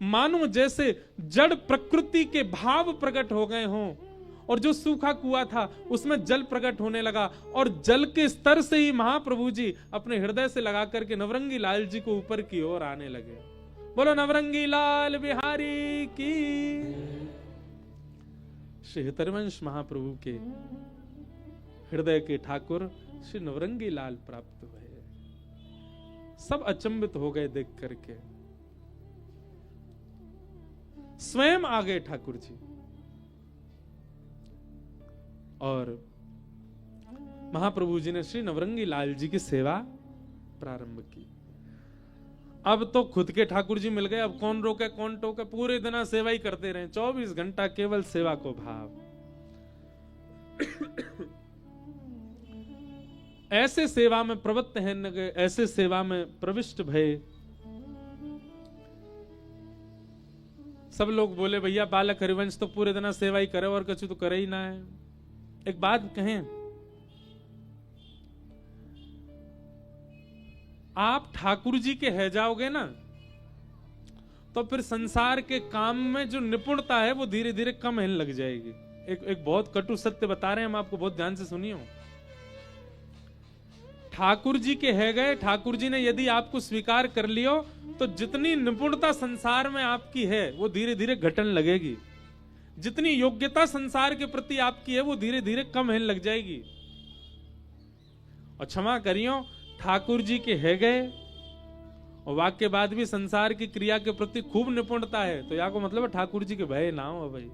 मानो जैसे जड़ प्रकृति के भाव प्रकट हो गए हों और जो सूखा कुआं था उसमें जल प्रकट होने लगा और जल के स्तर से ही महाप्रभु जी अपने हृदय से लगा करके नवरंगी लाल जी को ऊपर की ओर आने लगे बोलो नवरंगी लाल बिहारी की श्री हरिवंश महाप्रभु के हृदय के ठाकुर श्री नवरंगी लाल प्राप्त हुए सब अचंभित हो गए देख करके स्वयं आ गए ठाकुर जी और महाप्रभु जी ने श्री नवरंगी लाल जी की सेवा प्रारंभ की अब तो खुद के ठाकुर जी मिल गए अब कौन रोके कौन टोके पूरे दिन सेवा ही करते रहे 24 घंटा केवल सेवा को भाव ऐसे सेवा में प्रवृत्त है न गए ऐसे सेवा में प्रविष्ट भय सब लोग बोले भैया बालक हरिवंश तो पूरे दिन सेवा ही करे और कछु तो करे ही ना है एक बात कहें आप ठाकुर जी के है जाओगे ना तो फिर संसार के काम में जो निपुणता है वो धीरे धीरे कम होने लग जाएगी एक बहुत कटु सत्य बता रहे हैं हम आपको बहुत ध्यान से सुनिए ठाकुर जी के है गए ठाकुर जी ने यदि आपको स्वीकार कर लियो तो जितनी निपुणता संसार में आपकी है वो धीरे धीरे घटन लगेगी जितनी योग्यता संसार के प्रति आपकी है वो धीरे धीरे कम होने लग जाएगी। और क्षमा करियो, ठाकुर जी के है गए और वाक्य के बाद भी संसार की क्रिया के प्रति खूब निपुणता है, तो या को मतलब ठाकुर जी के भय ना हो भाई।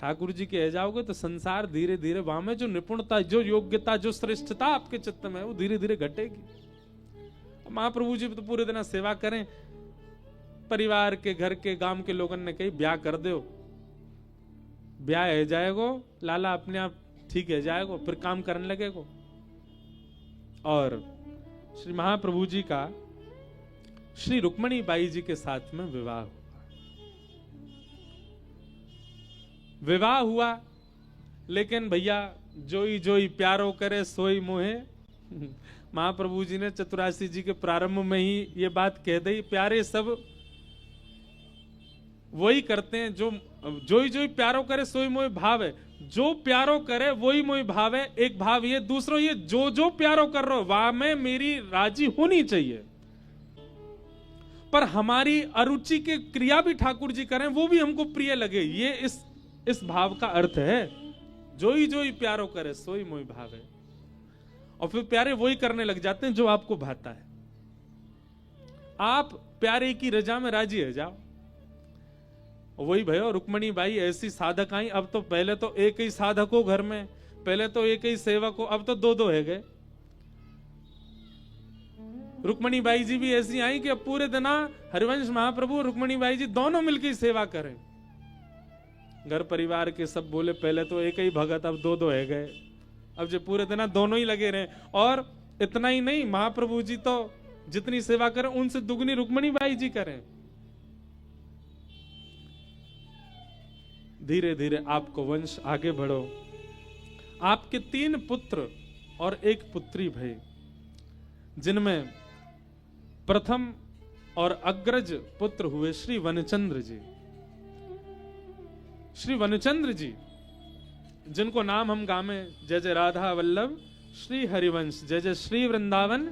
ठाकुर जी के है जाओगे तो संसार धीरे धीरे वहां में जो निपुणता, जो योग्यता, जो श्रेष्ठता आपके चित्त में है वो धीरे धीरे घटेगी। महाप्रभु जी तो पूरे दिन सेवा करें, परिवार के, घर के, गांव के लोगों ने कही ब्याह कर दो, ब्याह है जाएगो, लाला अपने आप ठीक है जाएगो, फिर काम करने लगेगो। और श्री महाप्रभु जी का श्री रुक्मणी बाई जी के साथ में विवाह हुआ। लेकिन भैया जोई जोई प्यारो करे सोई मोहे, महाप्रभु जी ने चतुरासी जी के प्रारंभ में ही ये बात कह दी, प्यारे सब वही करते हैं जो जोई जोई प्यारो करे सोई मोहि भाव है। जो प्यारो करे वही मोहि भाव है, एक भाव ये। दूसरो ये जो जो प्यारो कर रहे हो वहां में मेरी राजी होनी चाहिए, पर हमारी अरुचि के क्रिया भी ठाकुर जी करें वो भी हमको प्रिय लगे, ये इस भाव का अर्थ है। जोई जोई प्यारो करे सोई मोहि भाव है। और फिर प्यारे वही करने लग जाते हैं जो आपको भाता है। आप प्यारे की रजा में राजी है जाओ। वही भयो रुक्मणी बाई ऐसी साधक आई। अब तो पहले तो एक ही साधक हो घर में, पहले तो एक ही सेवक हो, अब तो दो दो है गए। रुक्मणी बाई जी भी ऐसी आई कि अब पूरे दिन हरिवंश महाप्रभु रुक्मणी बाई जी दोनों मिलकर सेवा करें। घर परिवार के सब बोले पहले तो एक ही भगत, अब दो दो है गए। अब जो पूरे दिन दोनों ही लगे रहे। और इतना ही नहीं, महाप्रभु जी तो जितनी सेवा करें उनसे दुगनी रुक्मणी बाई जी करें। धीरे धीरे आपको वंश आगे बढ़ो। आपके 3 पुत्र और 1 पुत्री भई, जिनमें प्रथम और अग्रज पुत्र हुए श्री वनचंद्र जी। श्री वनचंद्र जी जिनको नाम हम गामे, जय जय राधा वल्लभ श्री हरिवंश, जय जय श्री वृंदावन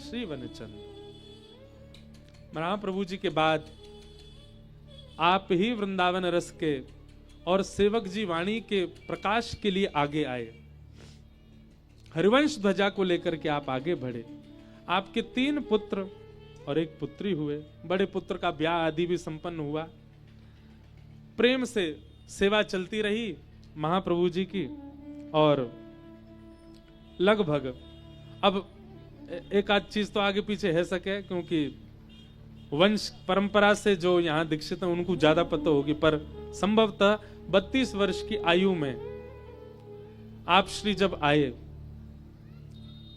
श्री वनचंद्र। महाप्रभु जी के बाद आप ही वृंदावन रस के और सेवक जी वाणी के प्रकाश के लिए आगे आए। हरिवंश ध्वजा को लेकर के आप आगे बढ़े। आपके 3 पुत्र और 1 पुत्री हुए। बड़े पुत्र का ब्याह आदि भी संपन्न हुआ। प्रेम से सेवा चलती रही महाप्रभु जी की। और लगभग अब एक आध चीज तो आगे पीछे है सके, क्योंकि वंश परंपरा से जो यहाँ दीक्षित हैं उनको ज्यादा पता होगी, पर संभवतः 32 वर्ष की आयु में आप श्री जब आए,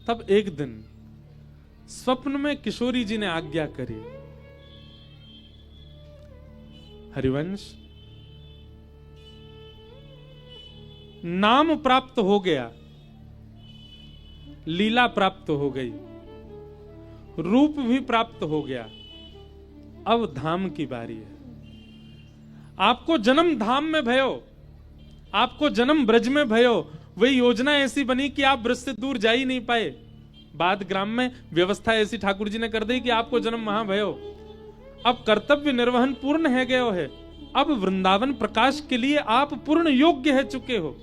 तब एक दिन स्वप्न में किशोरी जी ने आज्ञा करी, हरिवंश नाम प्राप्त हो गया, लीला प्राप्त हो गई, रूप भी प्राप्त हो गया, अब धाम की बारी है। आपको जन्म धाम में भयो, आपको जन्म ब्रज में भयो। वही योजना ऐसी बनी कि आप ब्रज से दूर जा ही नहीं पाए। बाद ग्राम में व्यवस्था ऐसी ठाकुर जी ने कर दी कि आपको जन्म वहां भयो। अब कर्तव्य निर्वहन पूर्ण है गयो है। अब वृंदावन प्रकाश के लिए आप पूर्ण योग्य है चुके हो।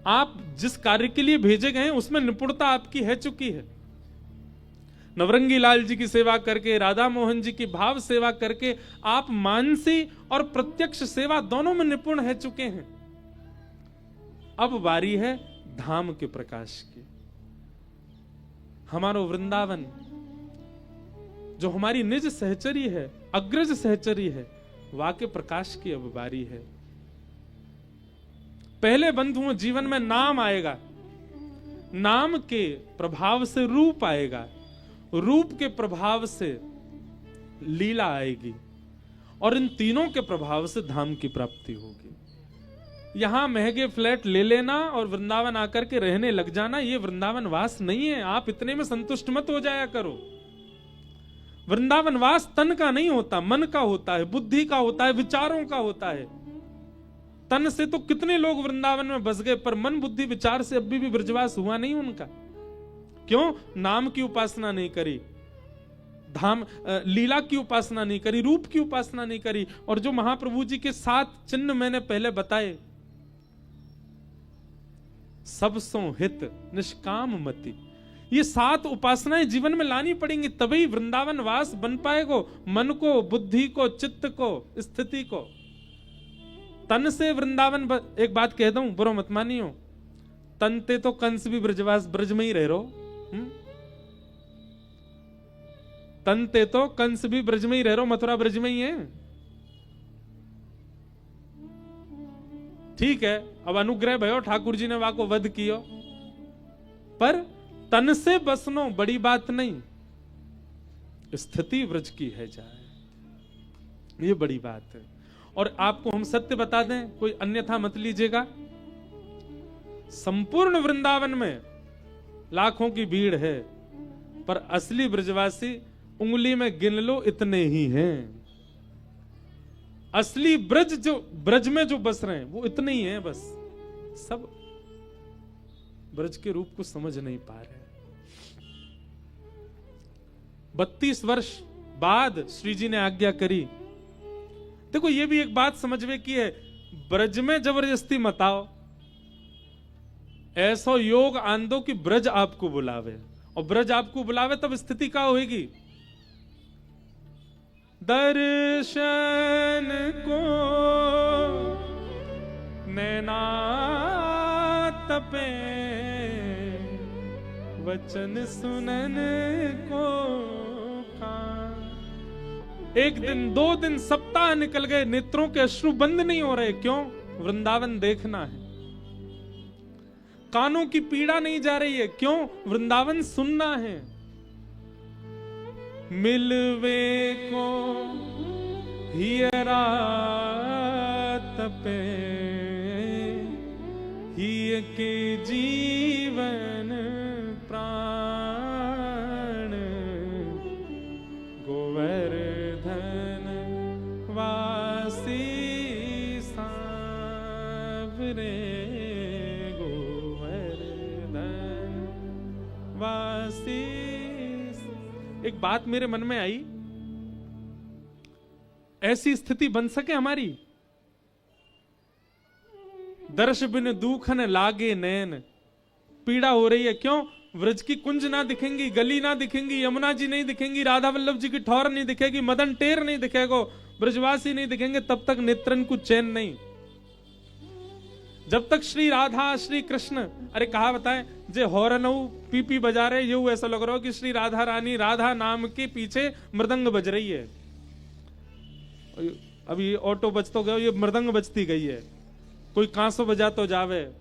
आप जिस कार्य के लिए भेजे गए उसमें निपुणता आपकी है चुकी है। नवरंगी लाल जी की सेवा करके, राधा मोहन जी की भाव सेवा करके आप मानसी और प्रत्यक्ष सेवा दोनों में निपुण है चुके हैं। अब बारी है धाम के प्रकाश की। हमारो वृंदावन जो हमारी निज सहचरी है, अग्रज सहचरी है, वाके प्रकाश की अब बारी है। पहले बंधुओं जीवन में नाम आएगा, नाम के प्रभाव से रूप आएगा, रूप के प्रभाव से लीला आएगी, और इन तीनों के प्रभाव से धाम की प्राप्ति होगी। यहां महंगे फ्लैट ले लेना और वृंदावन आकर के रहने लग जाना, ये वृंदावन वास नहीं है। आप इतने में संतुष्ट मत हो जाया करो। वृंदावन वास तन का नहीं होता, मन का होता है, बुद्धि का होता है, विचारों का होता है। तन से तो कितने लोग वृंदावन में बस गए, पर मन बुद्धि विचार से अभी भी ब्रजवास हुआ नहीं उनका। क्यों? नाम की उपासना नहीं करी, धाम लीला की उपासना नहीं करी, रूप की उपासना नहीं करी। और जो महाप्रभु जी के 7 चिन्ह मैंने पहले बताए, सब सो हित निष्काम मति, ये 7 उपासनाएं जीवन में लानी पड़ेंगी, तभी वृंदावन वास बन पाएगा। मन को, बुद्धि को, चित्त को, स्थिति को। तन से वृंदावन एक बात कह दूं, बुरा मत मानियो, तन ते तो कंस भी ब्रजवास ब्रज में ही रह रो। तन ते तो कंस भी ब्रज में ही रह रो, मथुरा ब्रज में ही है। ठीक है, अब अनुग्रह भयो, ठाकुर जी ने वहां को वध कियो, पर तन से बसनो बड़ी बात नहीं, स्थिति व्रज की है जाए, ये बड़ी बात है। और आपको हम सत्य बता दें, कोई अन्यथा मत लीजिएगा, संपूर्ण वृंदावन में लाखों की भीड़ है, पर असली ब्रजवासी उंगली में गिन लो इतने ही हैं। असली ब्रज में जो बस रहे हैं वो इतने ही हैं, बस सब ब्रज के रूप को समझ नहीं पा रहे। 32 वर्ष बाद श्री जी ने आज्ञा करी। देखो ये भी एक बात समझ में की है, ब्रज में जबरदस्ती मत आओ, ऐसा योग आन दो कि ब्रज आपको बुलावे, और ब्रज आपको बुलावे तब स्थिति क्या होगी। दर्शन को नैना तपे, वचन सुनन को कान। एक दिन, 2 दिन, सप्ताह निकल गए, नेत्रों के अश्रु बंद नहीं हो रहे। क्यों? वृंदावन देखना है। कानों की पीड़ा नहीं जा रही है। क्यों? वृंदावन सुनना है। मिलवे को हियरा तपे, हिय के जीवन प्राण, गोवर्धन वासी सांवरे, गोवर्धन वासी। एक बात मेरे मन में आई, ऐसी स्थिति बन सके हमारी, दर्श बिन दूखन लागे नैन, पीड़ा हो रही है। क्यों? व्रज की कुंज ना दिखेंगी, गली ना दिखेंगी, यमुना जी नहीं दिखेंगी, राधा वल्लभ जी की ठौर नहीं दिखेगी, मदन टेर नहीं दिखेगा, ब्रजवासी नहीं दिखेंगे, तब तक नेत्रन को चैन नहीं। जब तक श्री राधा श्री कृष्ण, अरे कहा बताएं, जे हॉर्न पीपी बजा रहे, ये ऐसा लग रहा हो कि श्री राधा रानी राधा नाम के पीछे मृदंग बज रही है। अभी ये ऑटो बज तो गया, ये मृदंग बजती गई है। कोई कांसो बजा तो जावे,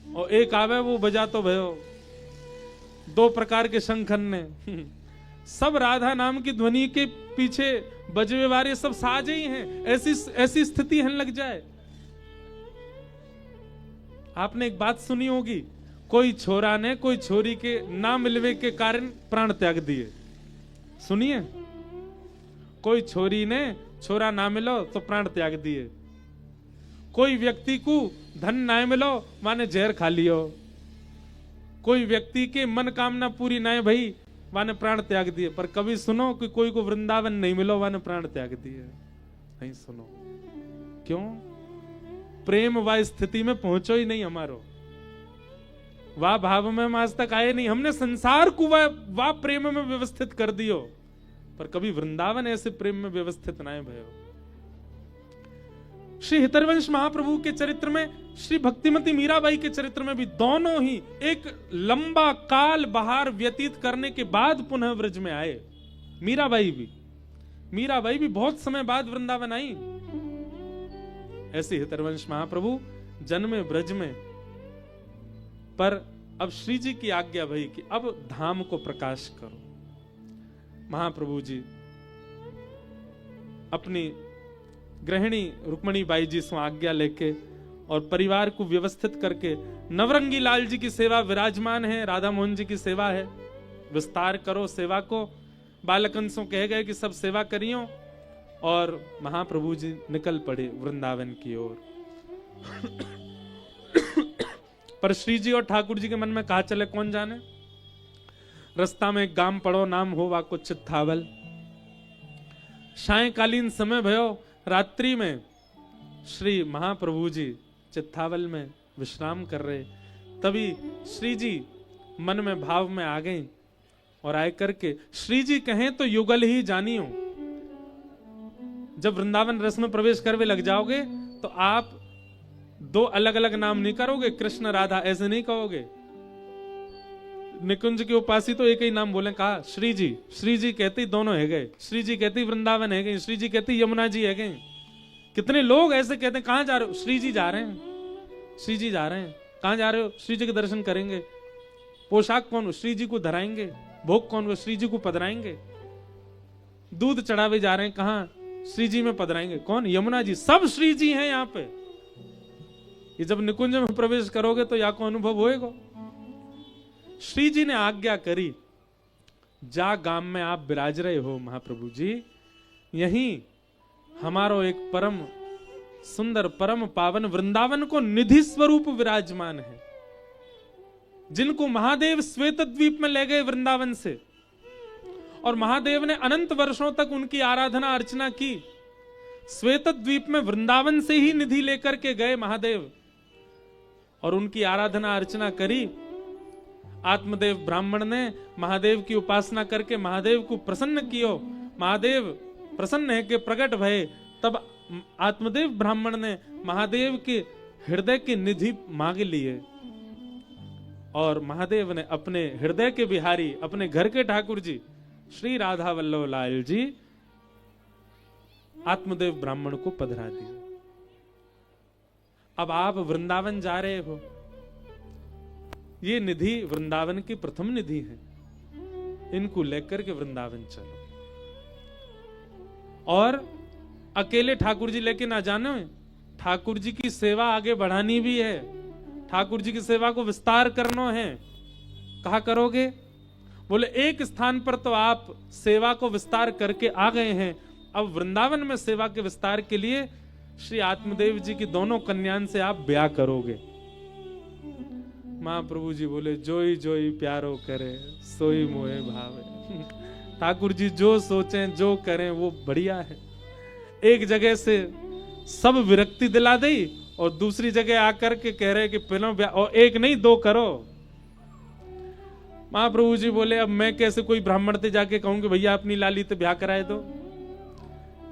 और एक आवे वो बजा तो भयो। 2 प्रकार के शंखन ने सब राधा नाम की ध्वनि के पीछे बजवे वाले सब साजे ही हैं। ऐसी स्थिति है लग जाए। आपने एक बात सुनी होगी, कोई छोरा ने कोई छोरी के ना मिलवे के कारण प्राण त्याग दिए। सुनिए, कोई छोरी ने छोरा ना मिलो तो प्राण त्याग दिए। कोई व्यक्ति को धन ना मिलो माने जहर खा लियो। कोई व्यक्ति के मन कामना पूरी ना भई माने प्राण त्याग दिए। पर कभी सुनो कि कोई को वृंदावन नहीं मिलो माने प्राण त्याग दिए? नहीं सुनो। क्यों? प्रेम व स्थिति में पहुंचो ही नहीं हमारो, वाह भाव में हम आज तक आए नहीं। हमने संसार को वाह प्रेम में व्यवस्थित कर दियो, पर कभी वृंदावन ऐसे प्रेम में व्यवस्थित ना भयो। श्री हितरवंश महाप्रभु के चरित्र में, श्री भक्तिमती मीराबाई के चरित्र में भी दोनों ही एक लंबा काल बाहर व्यतीत करने के बाद पुनः व्रज में आए। मीराबाई भी बहुत समय बाद वृंदावन आई। ऐसे हितरवंश महाप्रभु जन्मे ब्रज में, पर अब श्री जी की आज्ञा भई कि अब धाम को प्रकाश करो। महाप्रभु जी अपनी गृहिणी रुक्मणी बाई जी से आज्ञा लेके और परिवार को व्यवस्थित करके, नवरंगी लाल जी की सेवा विराजमान है, राधा मोहन जी की सेवा है, विस्तार करो सेवा को। बालकंसों कह गए कि सब सेवा करियो, और महाप्रभु जी निकल पड़े वृंदावन की ओर। पर श्री जी और ठाकुर जी के मन में कहा चले कौन जाने। रास्ता में एक गाम पड़ो, नाम हो वाको चित्थावल। सायकालीन समय भयो, रात्रि में श्री महाप्रभु जी चित्थावल में विश्राम कर रहे। तभी श्री जी मन में भाव में आ गए और आए करके श्री जी कहें तो युगल ही जानियो। जब वृंदावन रस में प्रवेश करवे लग जाओगे तो आप दो अलग अलग नाम नहीं करोगे, कृष्ण राधा ऐसे नहीं कहोगे। निकुंज के उपासी तो एक ही नाम बोले, कहा श्री जी। श्री जी कहते दोनों है गए, श्री जी कहती वृंदावन है गए, श्री जी कहती यमुना जी है गए। कितने लोग ऐसे कहते हैं, कहां जा रहे हो? श्री जी जा रहे हैं, श्री जी जा रहे हैं। कहां जा रहे हो? श्री जी के दर्शन करेंगे। पोशाक कौन? श्री जी को धराएंगे। भोग कौन? वो श्री जी को पधराएंगे। दूध चढ़ावे जा रहे हैं, कहां? श्री जी में पधराएंगे। कौन? यमुना जी। सब श्री जी हैं यहाँ पे। ये जब निकुंज में प्रवेश करोगे तो या को अनुभव होएगा। श्री जी ने आज्ञा करी, जा गांव में आप विराज रहे हो महाप्रभु जी, यहीं हमारो एक परम सुंदर परम पावन वृंदावन को निधि स्वरूप विराजमान है, जिनको महादेव श्वेत द्वीप में ले गए वृंदावन से, और महादेव ने अनंत वर्षों तक उनकी आराधना अर्चना की। श्वेत द्वीप में वृंदावन से ही निधि लेकर के गए महादेव और उनकी आराधना अर्चना करी। आत्मदेव ब्राह्मण ने महादेव की उपासना करके महादेव को प्रसन्न कियो। महादेव प्रसन्न है कि प्रकट भये। तब आत्मदेव ब्राह्मण ने महादेव के हृदय की निधि मांग लिए और महादेव ने अपने हृदय के बिहारी, अपने घर के ठाकुर जी श्री राधा वल्लभ लाल जी आत्मदेव ब्राह्मण को पधरा दिए। अब आप वृंदावन जा रहे हो, ये निधि वृंदावन की प्रथम निधि है, इनको लेकर के वृंदावन चलो। और अकेले ठाकुर जी लेके ना जानो, ठाकुर जी की सेवा आगे बढ़ानी भी है, ठाकुर जी की सेवा को विस्तार करना है। कहा करोगे? बोले एक स्थान पर तो आप सेवा को विस्तार करके आ गए हैं, अब वृंदावन में सेवा के विस्तार के लिए श्री आत्मदेव जी की दोनों कन्याओं से आप ब्याह करोगे। महाप्रभु जी बोले जोई जोई प्यारो करे सोई मोहे भावे। ठाकुर जी जो सोचें जो करें वो बढ़िया है। एक जगह से सब विरक्ति दिला दी और दूसरी जगह आकर के कह रहे कि पहले ब्याह, और एक नहीं दो करो। महाप्रभु जी बोले अब मैं कैसे कोई ब्राह्मण से जाके कहूं कि भैया अपनी लाली तो ब्याह कराए दो।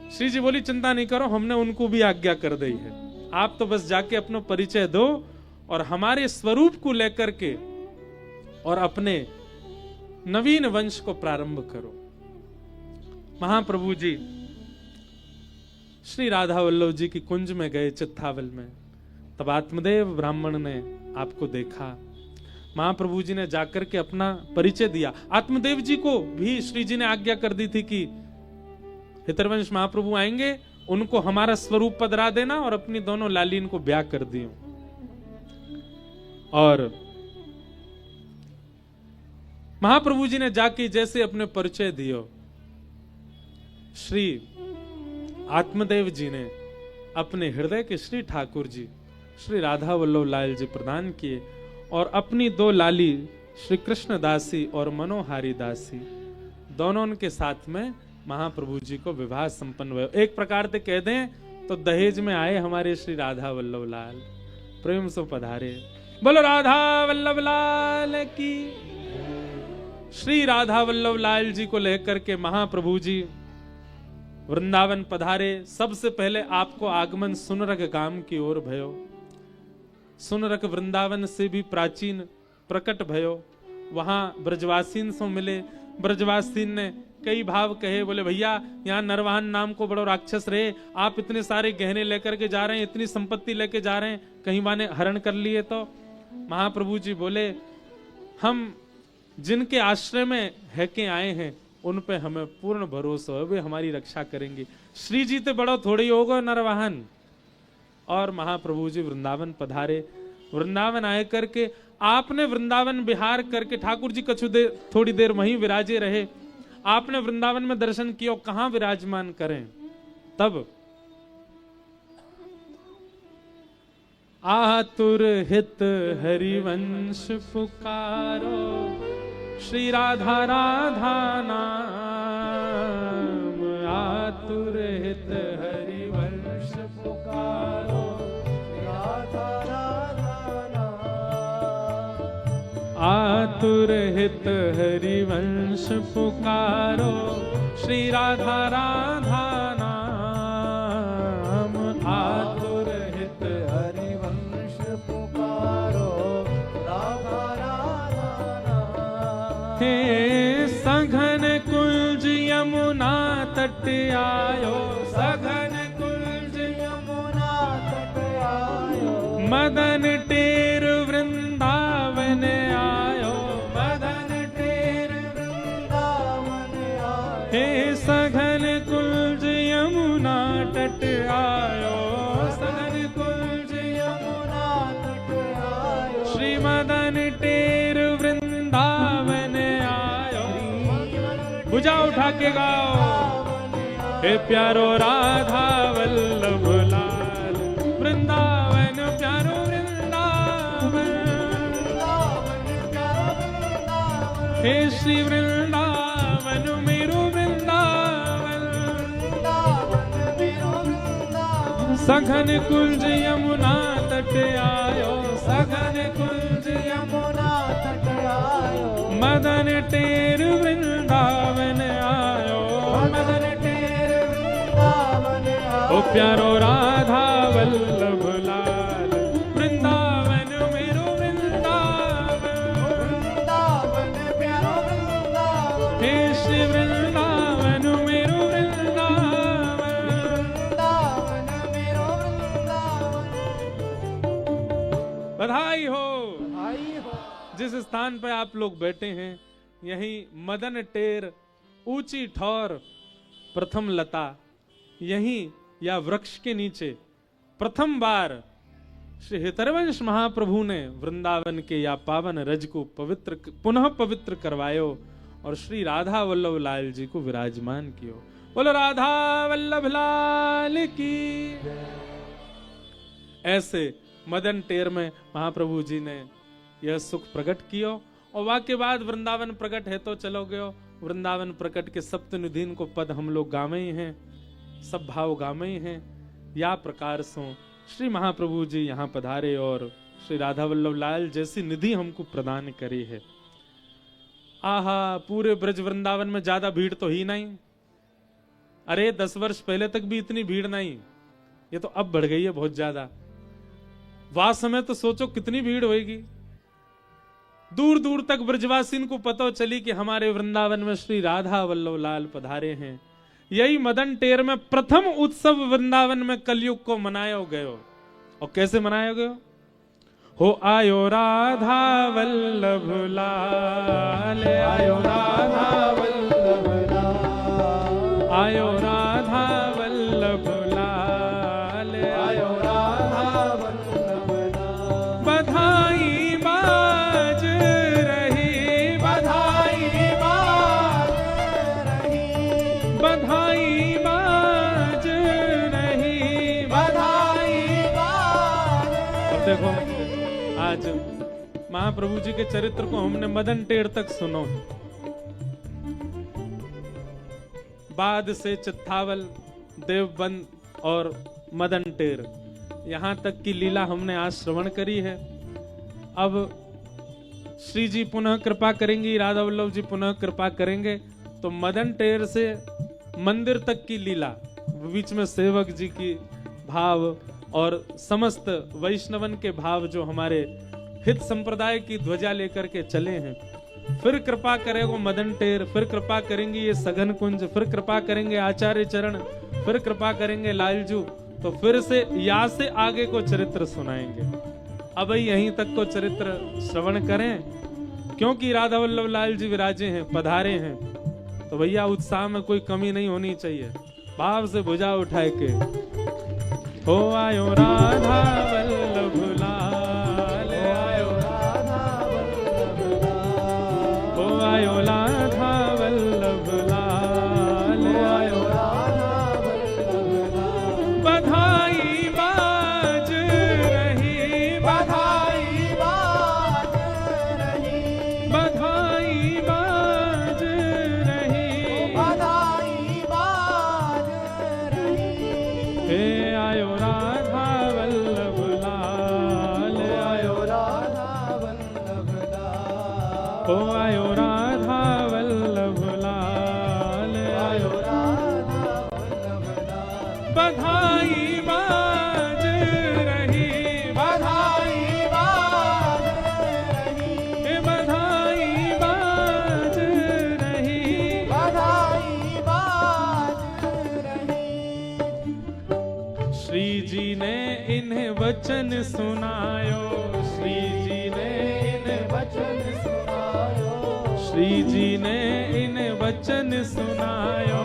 श्री जी बोली चिंता नहीं करो, हमने उनको भी आज्ञा कर दी है, आप तो बस जाके अपना परिचय दो और हमारे स्वरूप को लेकर के और अपने नवीन वंश को प्रारंभ करो। महाप्रभु जी श्री राधा वल्लभ जी की कुंज में गए चित्थावल में। तब आत्मदेव ब्राह्मण ने आपको देखा। महाप्रभु जी ने जाकर के अपना परिचय दिया। आत्मदेव जी को भी श्री जी ने आज्ञा कर दी थी कि हितरवंश महाप्रभु आएंगे, उनको हमारा स्वरूप पधरा देना और अपनी दोनों लालीन को ब्याह कर दियो। और महाप्रभु जी ने जाके जैसे अपने परिचय दियो, श्री आत्मदेव जी ने अपने हृदय के श्री ठाकुर जी श्री राधा वल्लभ लाल जी प्रदान किए और अपनी दो लाली श्री कृष्ण दासी और मनोहारी दासी दोनों के साथ में महाप्रभु जी को विवाह संपन्न हुए। एक प्रकार से कह दें तो दहेज में आए हमारे श्री राधा वल्लभ लाल, प्रेम से पधारे। बोलो राधा वल्लभ लाल की। श्री राधा वल्लभ लाल जी को लेकर के महाप्रभु जी वृंदावन पधारे। सबसे पहले आपको आगमन सुनरक गांव की ओर भयो। सुनरक वृंदावन से भी प्राचीन प्रकट भयो। वहां ब्रजवासीन से मिले। ब्रजवासीन ने कई भाव कहे, बोले भैया यहाँ नरवाहन नाम को बड़ो राक्षस रहे, आप इतने सारे गहने लेकर के जा रहे हैं, इतनी संपत्ति लेके जा रहे हैं, कहीं माने हरण कर लिए तो। महाप्रभु जी बोले हम जिनके आश्रय में है के आए हैं उन पे हमें पूर्ण भरोसा है, वे हमारी रक्षा करेंगे। श्री जी तो बड़ो थोड़ी होगा नरवाहन। और महाप्रभु जी वृंदावन पधारे। वृंदावन आए करके आपने वृंदावन विहार करके ठाकुर जी कछु देर थोड़ी देर वहीं विराजे रहे। आपने वृंदावन में दर्शन किया, कहां विराजमान करें। तब आतुर हित हरिवंश पुकारो, श्री राधा राधा नाम, आतुर हित हरिवंश पुकारो, राधा राधा नाम, आतुर हित हरिवंश पुकारो, श्री राधा राधा नाम, आतुर हित हरिवंश पुकारो, राधा राधा नाम। हे सघन कुंज यमुना तट आयो, सघन कुंज यमुना तट आयो, मदन टेर वृंदावन आयो, मदन टेर वृंदावन आयो। हे सघन कुंज यमुना तट आयो, सघन कुंज यमुना तट आयो, श्री मदन टेर वृंदावन आयो। भुजा उठा के गाओ, हे प्यारो राधा वल्लभ लाल, वृंदावन प्यारो वृंदावन, हे श्री वृंदावन मेरो वृंदावन, सघन कुंज यमुना तट आयो, सघन कुंज यमुना तट आयो, मदन टेर वृंदावन आयो, मदन टेर वृंदावन आयो। ओ प्यारो राधा वल्लभ लाल, वृंदावन मेरो वृंदावन, वृंदावन प्यारो वृंदावन, हे श्री वृंदावन मेरो वृंदावन। वृंदावन मेरो वृंदावन। बधाई हो। आई हो, जिस स्थान पे आप लोग बैठे हैं, यही मदन टेर ऊंची ठौर प्रथम लता, यही या वृक्ष के नीचे प्रथम बार श्री हितरवंश महाप्रभु ने वृंदावन के या पावन रज को पवित्र पुनः पवित्र करवायो और श्री राधा वल्लभ लाल जी को विराजमान कियो। बोलो राधा वल्लभ लाल की। ऐसे मदन टेर में महाप्रभु जी ने यह सुख प्रकट कियो और वाक्य बाद वृंदावन प्रकट है तो चलो गयो। वृंदावन प्रकट के सप्तनिधीन को पद हम लोग गामे ही हैं, सब भाव गामे ही हैं। या प्रकार सो श्री महाप्रभु जी यहाँ पधारे और श्री राधा वल्लभ लाल जैसी निधि हमको प्रदान करी है। आहा, पूरे ब्रज वृंदावन में ज्यादा भीड़ तो ही नहीं। अरे 10 वर्ष पहले तक भी इतनी भीड़ नहीं, ये तो अब बढ़ गई है बहुत ज्यादा। वास समय तो सोचो कितनी भीड़ होगी। दूर दूर तक ब्रजवासीन को पता चली कि हमारे वृंदावन में श्री राधा वल्लभ लाल पधारे हैं। यही मदन टेर में प्रथम उत्सव वृंदावन में कलयुग को मनाया गयो। और कैसे मनाया गयो? हो आयो राधा वल्लभ लाल, आयो राधा वल्लभ लाल, आयो राधा वल्लभ लाल, आयो राधा वल्लभ लाल। बधाई बाज रही, बधाई बाज रही, बधाई बाज रही, बधाई बाज। अब देखो, आज महाप्रभु जी के चरित्र को हमने मदन टेर तक सुनो। बाद से चित्तावल, देवबंद और मदन टेर, यहां तक की लीला हमने आज श्रवण करी है। अब श्री जी पुनः कृपा करेंगी, राधा वल्लभ जी पुनः कृपा करेंगे तो मदन टेर से मंदिर तक की लीला, बीच में सेवक जी की भाव और समस्त वैष्णवन के भाव जो हमारे हित संप्रदाय की ध्वजा लेकर के चले हैं, फिर कृपा करेगा मदन टेर, फिर कृपा करेंगे ये सघन कुंज, फिर कृपा करेंगे आचार्य चरण, फिर कृपा करेंगे लालजू, तो फिर से या से आगे को चरित्र सुनाएंगे। अब यहीं तक को चरित्र श्रवण करें, क्योंकि राधा वल्लभ लाल जी विराजे हैं, पधारे हैं, तो भैया उत्साह में कोई कमी नहीं होनी चाहिए। भाव से भुजा उठाए के हो आयो राधा वल्लभ लाल, आयो राधा वल्लभ लाल, हो आयो राधा वल्लभ लाल, आयो राधा वल्लभ लाल। बधाई बाज रही, बधाई बाज रही, बधाई ओ आयो राधा वल्लभ लाल, आयो राधा वल्लभ लाल। बधाई बाज रही, बधाई बाज रही, बधाई बाज रही। बधाई बाज रही। श्री जी ने इन्हें वचन सुनायो, श्री जी ने इन्हें वचन सुनायो, श्री जी ने इन्हें वचन सुनायो,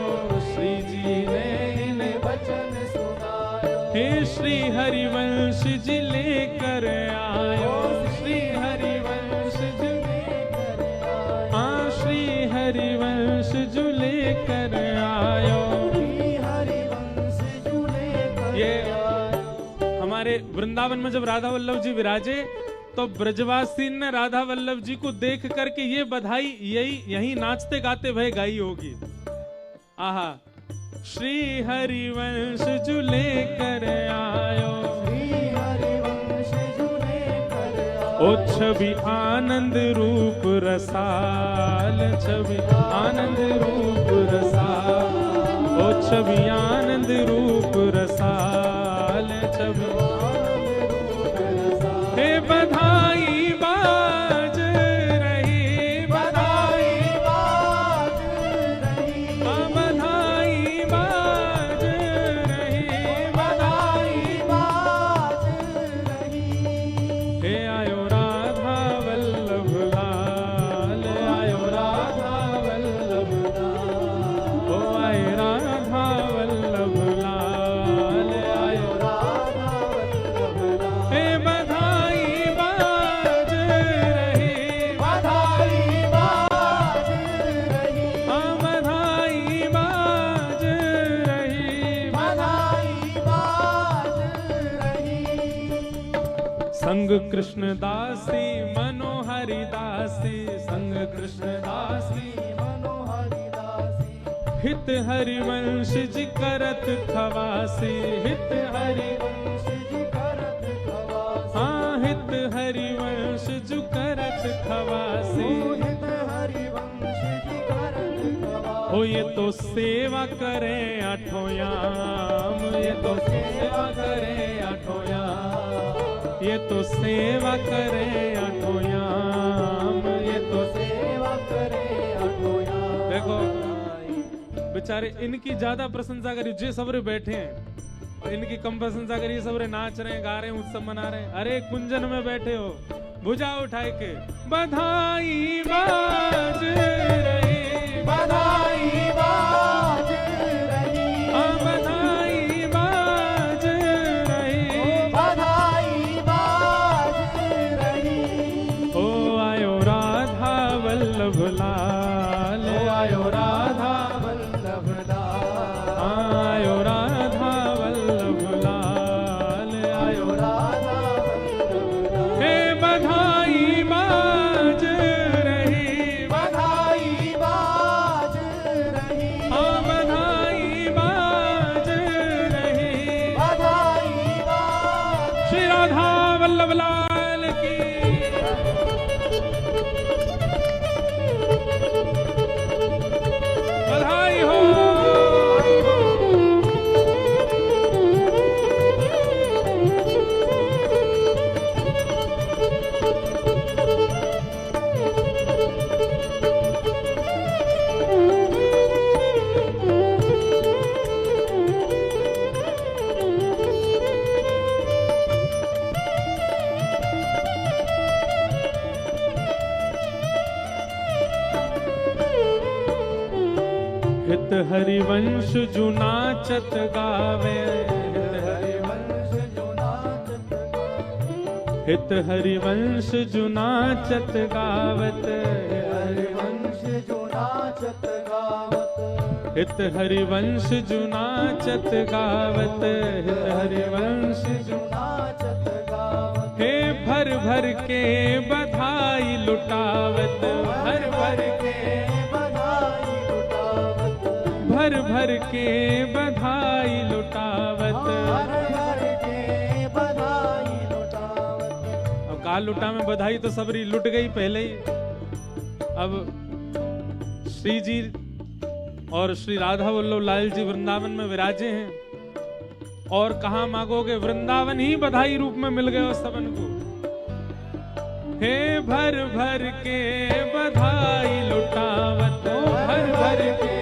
श्री जी ने इन्हें वचन सुनायो। हे श्री हरिवंश जी लेकर आयो, श्री हरिवंश जी लेकर आयो, हाँ श्री हरिवंश जी लेकर आयो। श्री हरिवंश जो लेकर ये आयो। हमारे वृंदावन में जब राधा वल्लभ जी विराजे तो ब्रजवासी ने राधा वल्लभ जी को देख करके ये बधाई यही नाचते गाते भय गाई होगी। आहा, श्री हरिवंश जो लेकर आयो, श्री हरिवंश जो लेकर आयो। ओ छवि आनंद रूप रसाल, छवि आनंद रूप रसाल, ओ छवि आनंद रूप रसाल, छवि हे बधाई बाज रही, बधाई बाज रही, बधाई बाज रही। बधाई बाज रही। हे आयो राधा वल्लभ लाल, आयो राधा वल्लभ लाल, ओ आए राधा वल्लभ लाल, आयो राधा वल्लभ लाल। हे बधाई बाज रही, बधाई बाज रही, हाँ बधाई बाज रही। बधाई बाज रही। संग कृष्ण दासी मनोहरि दासी, संग कृष्ण दासी मनोहरि दासी, हित हरिवंश जी करत खवासी, हित हरि वंश जी करत खवासी। हाँ हित हरिवंश जो करत खवासी। हित हरिवंश जी करत खवासी। हो ये तो सेवा करे आठों याम, ये तो सेवा करे आठों याम, ये तो सेवा करे आठों याम, ये तो सेवा करे अठोया। देखो बेचारे इनकी ज्यादा प्रशंसा करी जे सबरे बैठे हैं और इनकी कम प्रशंसा करी सबरे नाच रहे हैं, गा रहे हैं, उत्सव मना रहे हैं। अरे कुंजन में बैठे हो, भुजा उठाए के बधाई बाज रही, बधाई बाज रही, हाँ बधाई बाज रही। बधाई बाज रही। ओ आयो राधा वल्लभ लाल, आयो राधा वल्लभ लाल, आयो राधा वल्लभ लाल, आयो राधा वल्लभ लाल। हे बधाई बाज रही, बधाई बाज रही, हाँ बधाई बाज रही। बधाई बाज। श्री राधा वल्लभ लाल की बधाई हो। हित हरिवंश जो नाचत गावे, हित हरिवंश जो नाचत गावे, हित हरिवंश जो नाचत गावत, हरिवंश जो नाचत गावत। हित हरिवंश जो नाचत गावत, हित हरिवंश जो नाचत गावत। हे भर भर के बधाई लुटावत, भर भर के बधाई लुटावत, भर भर के बधाई लुटावत। हर हर के बधाई लुटावत। अब काल लुटा में बधाई तो सबरी लुट गई पहले ही। अब श्री जी और श्री राधा वल्लभ लाल जी वृंदावन में विराजे हैं, और कहा मांगोगे, वृंदावन ही बधाई रूप में मिल गए उस सबन को। हे भर भर के बधाई लुटावत, भर भर के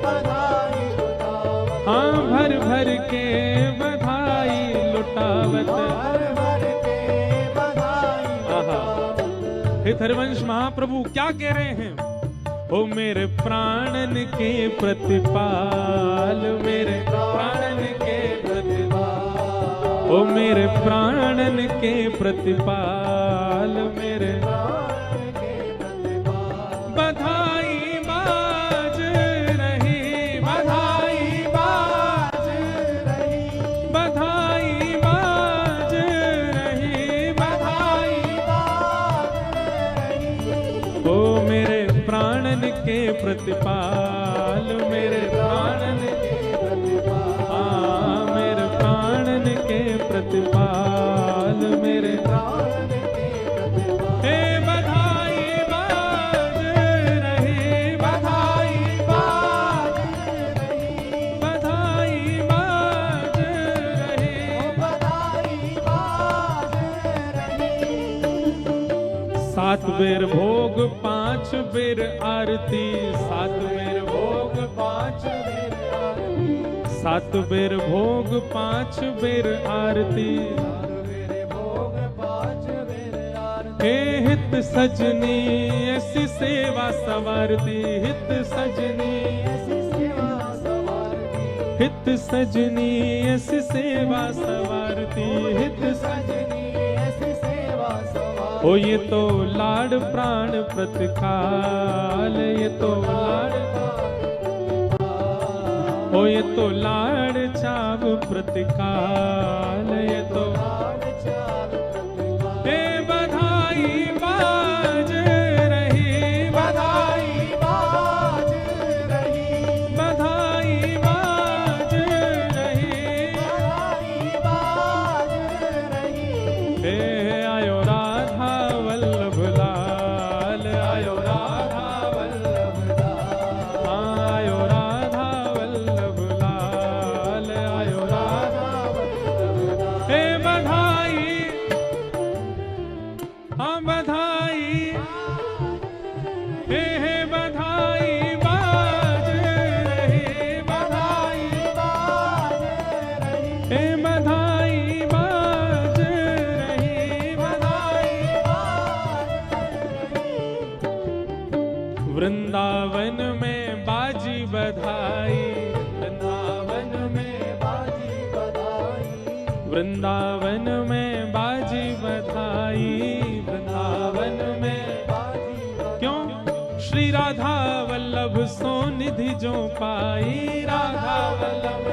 बधाई लुटावत, हाँ भर भर के बधाई लुटावत। भर भर के बधाई लुटावत। हे हरिवंश महाप्रभु क्या कह रहे हैं? ओ मेरे प्राणन के प्रतिपाल, मेरे प्राणन के प्रतिपाल, ओ मेरे प्राणन के प्रतिपाल, मेरे प्राण के प्रतिपाल। बधाई बाज रही, बधाई बाज रही, बधाई बाज रही, बधाई बाज रही। ओ मेरे प्राणन के प्रतिपाल, मेरे प्राणन के प्रतिपाल, मेरे प्राणन के प्रतिपाल, मेरे प्राण के प्रतिपाल। हे बधाई बाज रही, बधाई बाज रही, बधाई बाज रही। बधाई बाज रही। 7 बेर भोग 5 बेर आरती, 7 बेर भोग 5 बेर आरती, 7 बेर भोग 5 बेर आरती। मेरे भोग पाँच मेरे आरती। हे हित सजनी ऐसी सेवा सवारती, हित सजनी ऐसी सेवा सवारती, हित सजनी ऐसी सेवा सवारती, हित सजनी ऐसी सेवा सवारती। हो ये तो लाड प्राण प्रतिकाल, ये तो लाड, हो ये तो लाड चाव प्रतिकाल, ये तो हे बधाई बाज रही, बधाई बाज रही, बधाई बाज रही। बधाई बाज रही। हे आयो राधा वल्लभ लाल, आयो राधा वल्लभ लाल, आयो राधा वल्लभ लाल, आयो राधा। हे बधाई, हाँ बधाई, हे बधाई बाज रही, बधाई बाज रही, हे बधाई बाज रही, बधाई बाज रही। वृंदावन में बाजी बधाई, वृंदावन में, बाजी बधाई, वृंदावन में बाजी बधाई, वृंदावन में। बाजी क्यों? श्री राधा वल्लभ सो निधि जो पाई, राधा वल्लभ,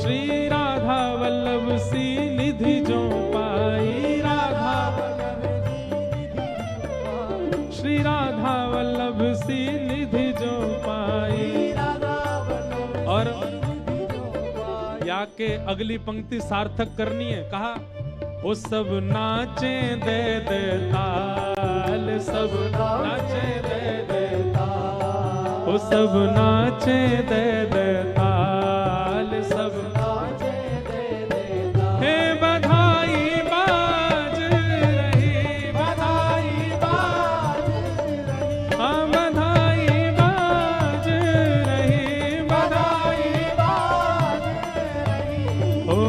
श्री राधा वल्लभ सी निधि जो पाई, राधा, श्री राधा वल्लभ सी निधि जो पाई। और या के अगली पंक्ति सार्थक करनी है, कहा वो सब नाचे दे दे ताल, सब नाचे दे दे ताल, वो सब नाचे दे दे ताल, सब हे बधाई बाज रही, बधाई बाज रही, हाँ बधाई बाज रही, बधाई बाज रही। ओ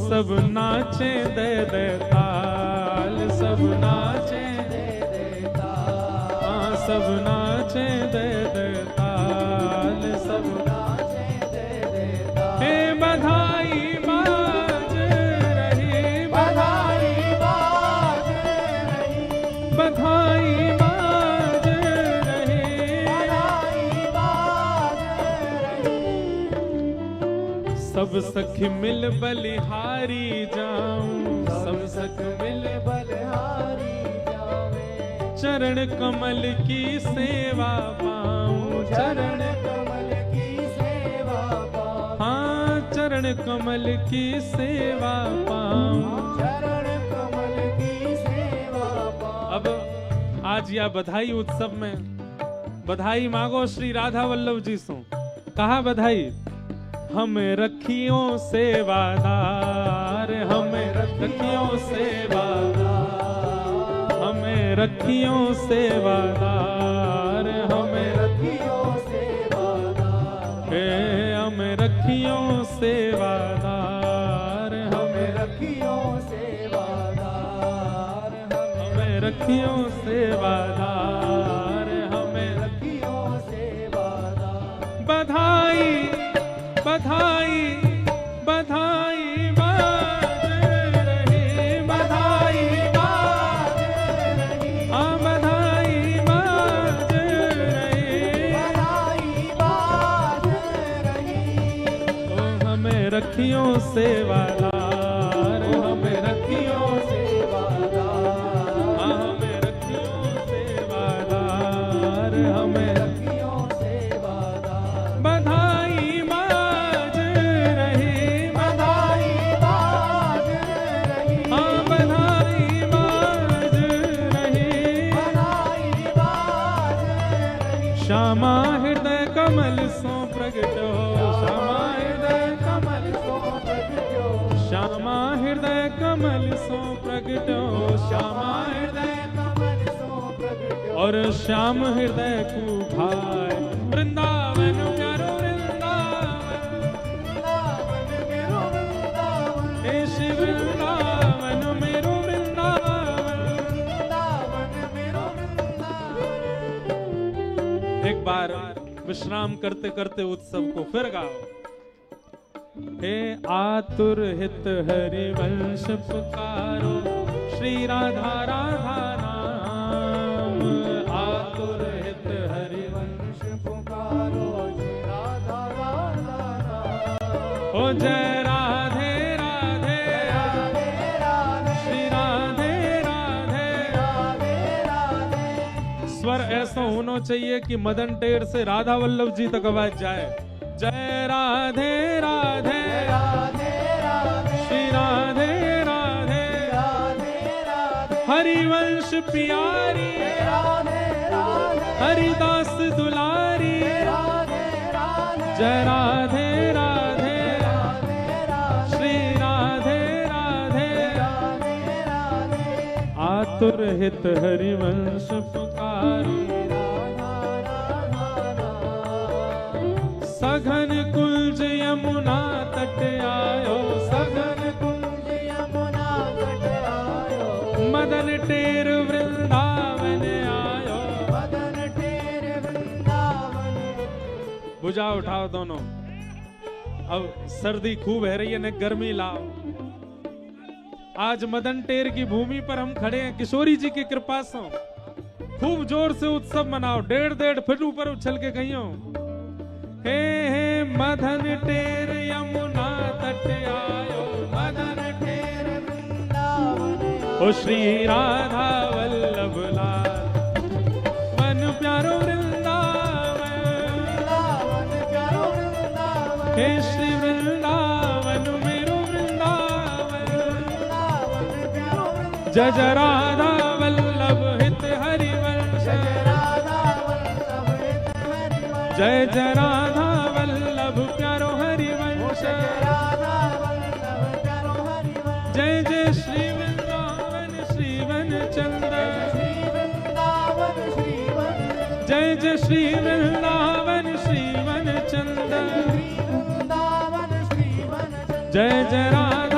सब नाचे दे दे ताल, सब नाचे दे दे ताल, हाँ सब नाचे दे दे ताल, सब नाचे दे दे ताल। हे बधाई बाज रही, बधाई बाज रही, बधाई बाज रही। बधाई बाज रही। सब सखी मिल बलिहारी जाऊं, सब सखी मिल बलिहारी जावे, चरण कमल की सेवा पाऊं, चरण कमल की सेवा पाऊं, हाँ चरण कमल की सेवा पाऊं। चरण कमल की सेवा पाऊं। अब आज या बधाई उत्सव में बधाई मांगो श्री राधा वल्लभ जी सो। कहा बधाई? हमें रखियों सेवादार, हमें रखियों सेवादार, हमें रखियों सेवादार, हमें रखियो सेवादार, हमें रखियों सेवादार, हमें रखियो सेवादार, हमें रखियों सेवादार, हमें रखियो सेवादार। बधाई बधाई बधाई बाज रही, बधाई बाज रही, हाँ बधाई बाज रही, बधाई बाज रही। ओ हमें रखियों सेवादार, हमें रखियों सेवादार, हमें रखियों सेवादार, हमें रखियो सेवादार। बधाई बाज रही, बधाई बाज रही, हाँ बधाई बाज रही। बधाई बाज रही। श्यामा हृदय कमल सो प्रगट हो, श्यामा हृदय कमल सो प्रगट्यो, श्यामा हृदय कमल सो प्रगट हो, श्यामा हृदय कमल सो प्रगट्यो। और श्याम हृदय को भाई वृंदावन प्यारो वृंदावन, वृंदावन मेरो वृंदावन, हे शिव वृंदावन मेरो वृंदावन। वृंदावन मेरो वृंदावन। एक बार विश्राम करते करते उत्सव को फिर गाओ। हे आतुर हित हरि वंश पुकारो, श्री राधा राधा नाम। आतुर हित हरि वंश पुकारो श्री राधा राधा नाम। ओ जय राधे राधे राधे राधे, श्री राधे राधे। राधे राधे। स्वर ऐसा होना चाहिए कि मदन टेर से राधा वल्लभ जी तक आवाज जाए। जय राधे राधे राधे राधे, श्री राधे राधे। राधे राधे। हरिवंश प्यारी राधे राधे, हरिदास दुलारी। राधे राधे। जय राधे राधे राधे राधे, श्री राधे राधे। राधे राधे। आतुर हित हरिवंश पुकारो, सघन कुंज यमुना तट आयो, सघन कुंज यमुना तट आयो, मदन टेर वृंदावन आयो। मदन टेर वृंदावन। भुजा उठाओ दोनों। अब सर्दी खूब है रही है न, गर्मी लाओ। आज मदन टेर की भूमि पर हम खड़े हैं, किशोरी जी की कृपा से खूब जोर से उत्सव मनाओ। 1.5 फीट ऊपर उछल के कहियो, हे मदन टेर यमुना तट आयो, मदन टेर वृंदावन। ओ श्री राधा वल्लभ लाल मन प्यारो वृंदावन। वृंदावन प्यारो वृंदावन, हे श्री वृंदावन मेरो वृंदावन। वृंदावन प्यारो वृंदावन। जय जय राधा वल्लभ हित हरिवंश, जय राधा वल्लभ हित हरिवंश। जय जय राधा वल्लभ प्यारो हरिवंश। जय राधा वल्लभ प्यारो हरिवंश। जय जय श्री वृंदावन श्रीवन चंद्र, श्री वृंदावन श्रीवन, जय जय श्री वृंदावन श्रीवन चंद्र। श्री वृंदावन श्रीवन। जय जय राधा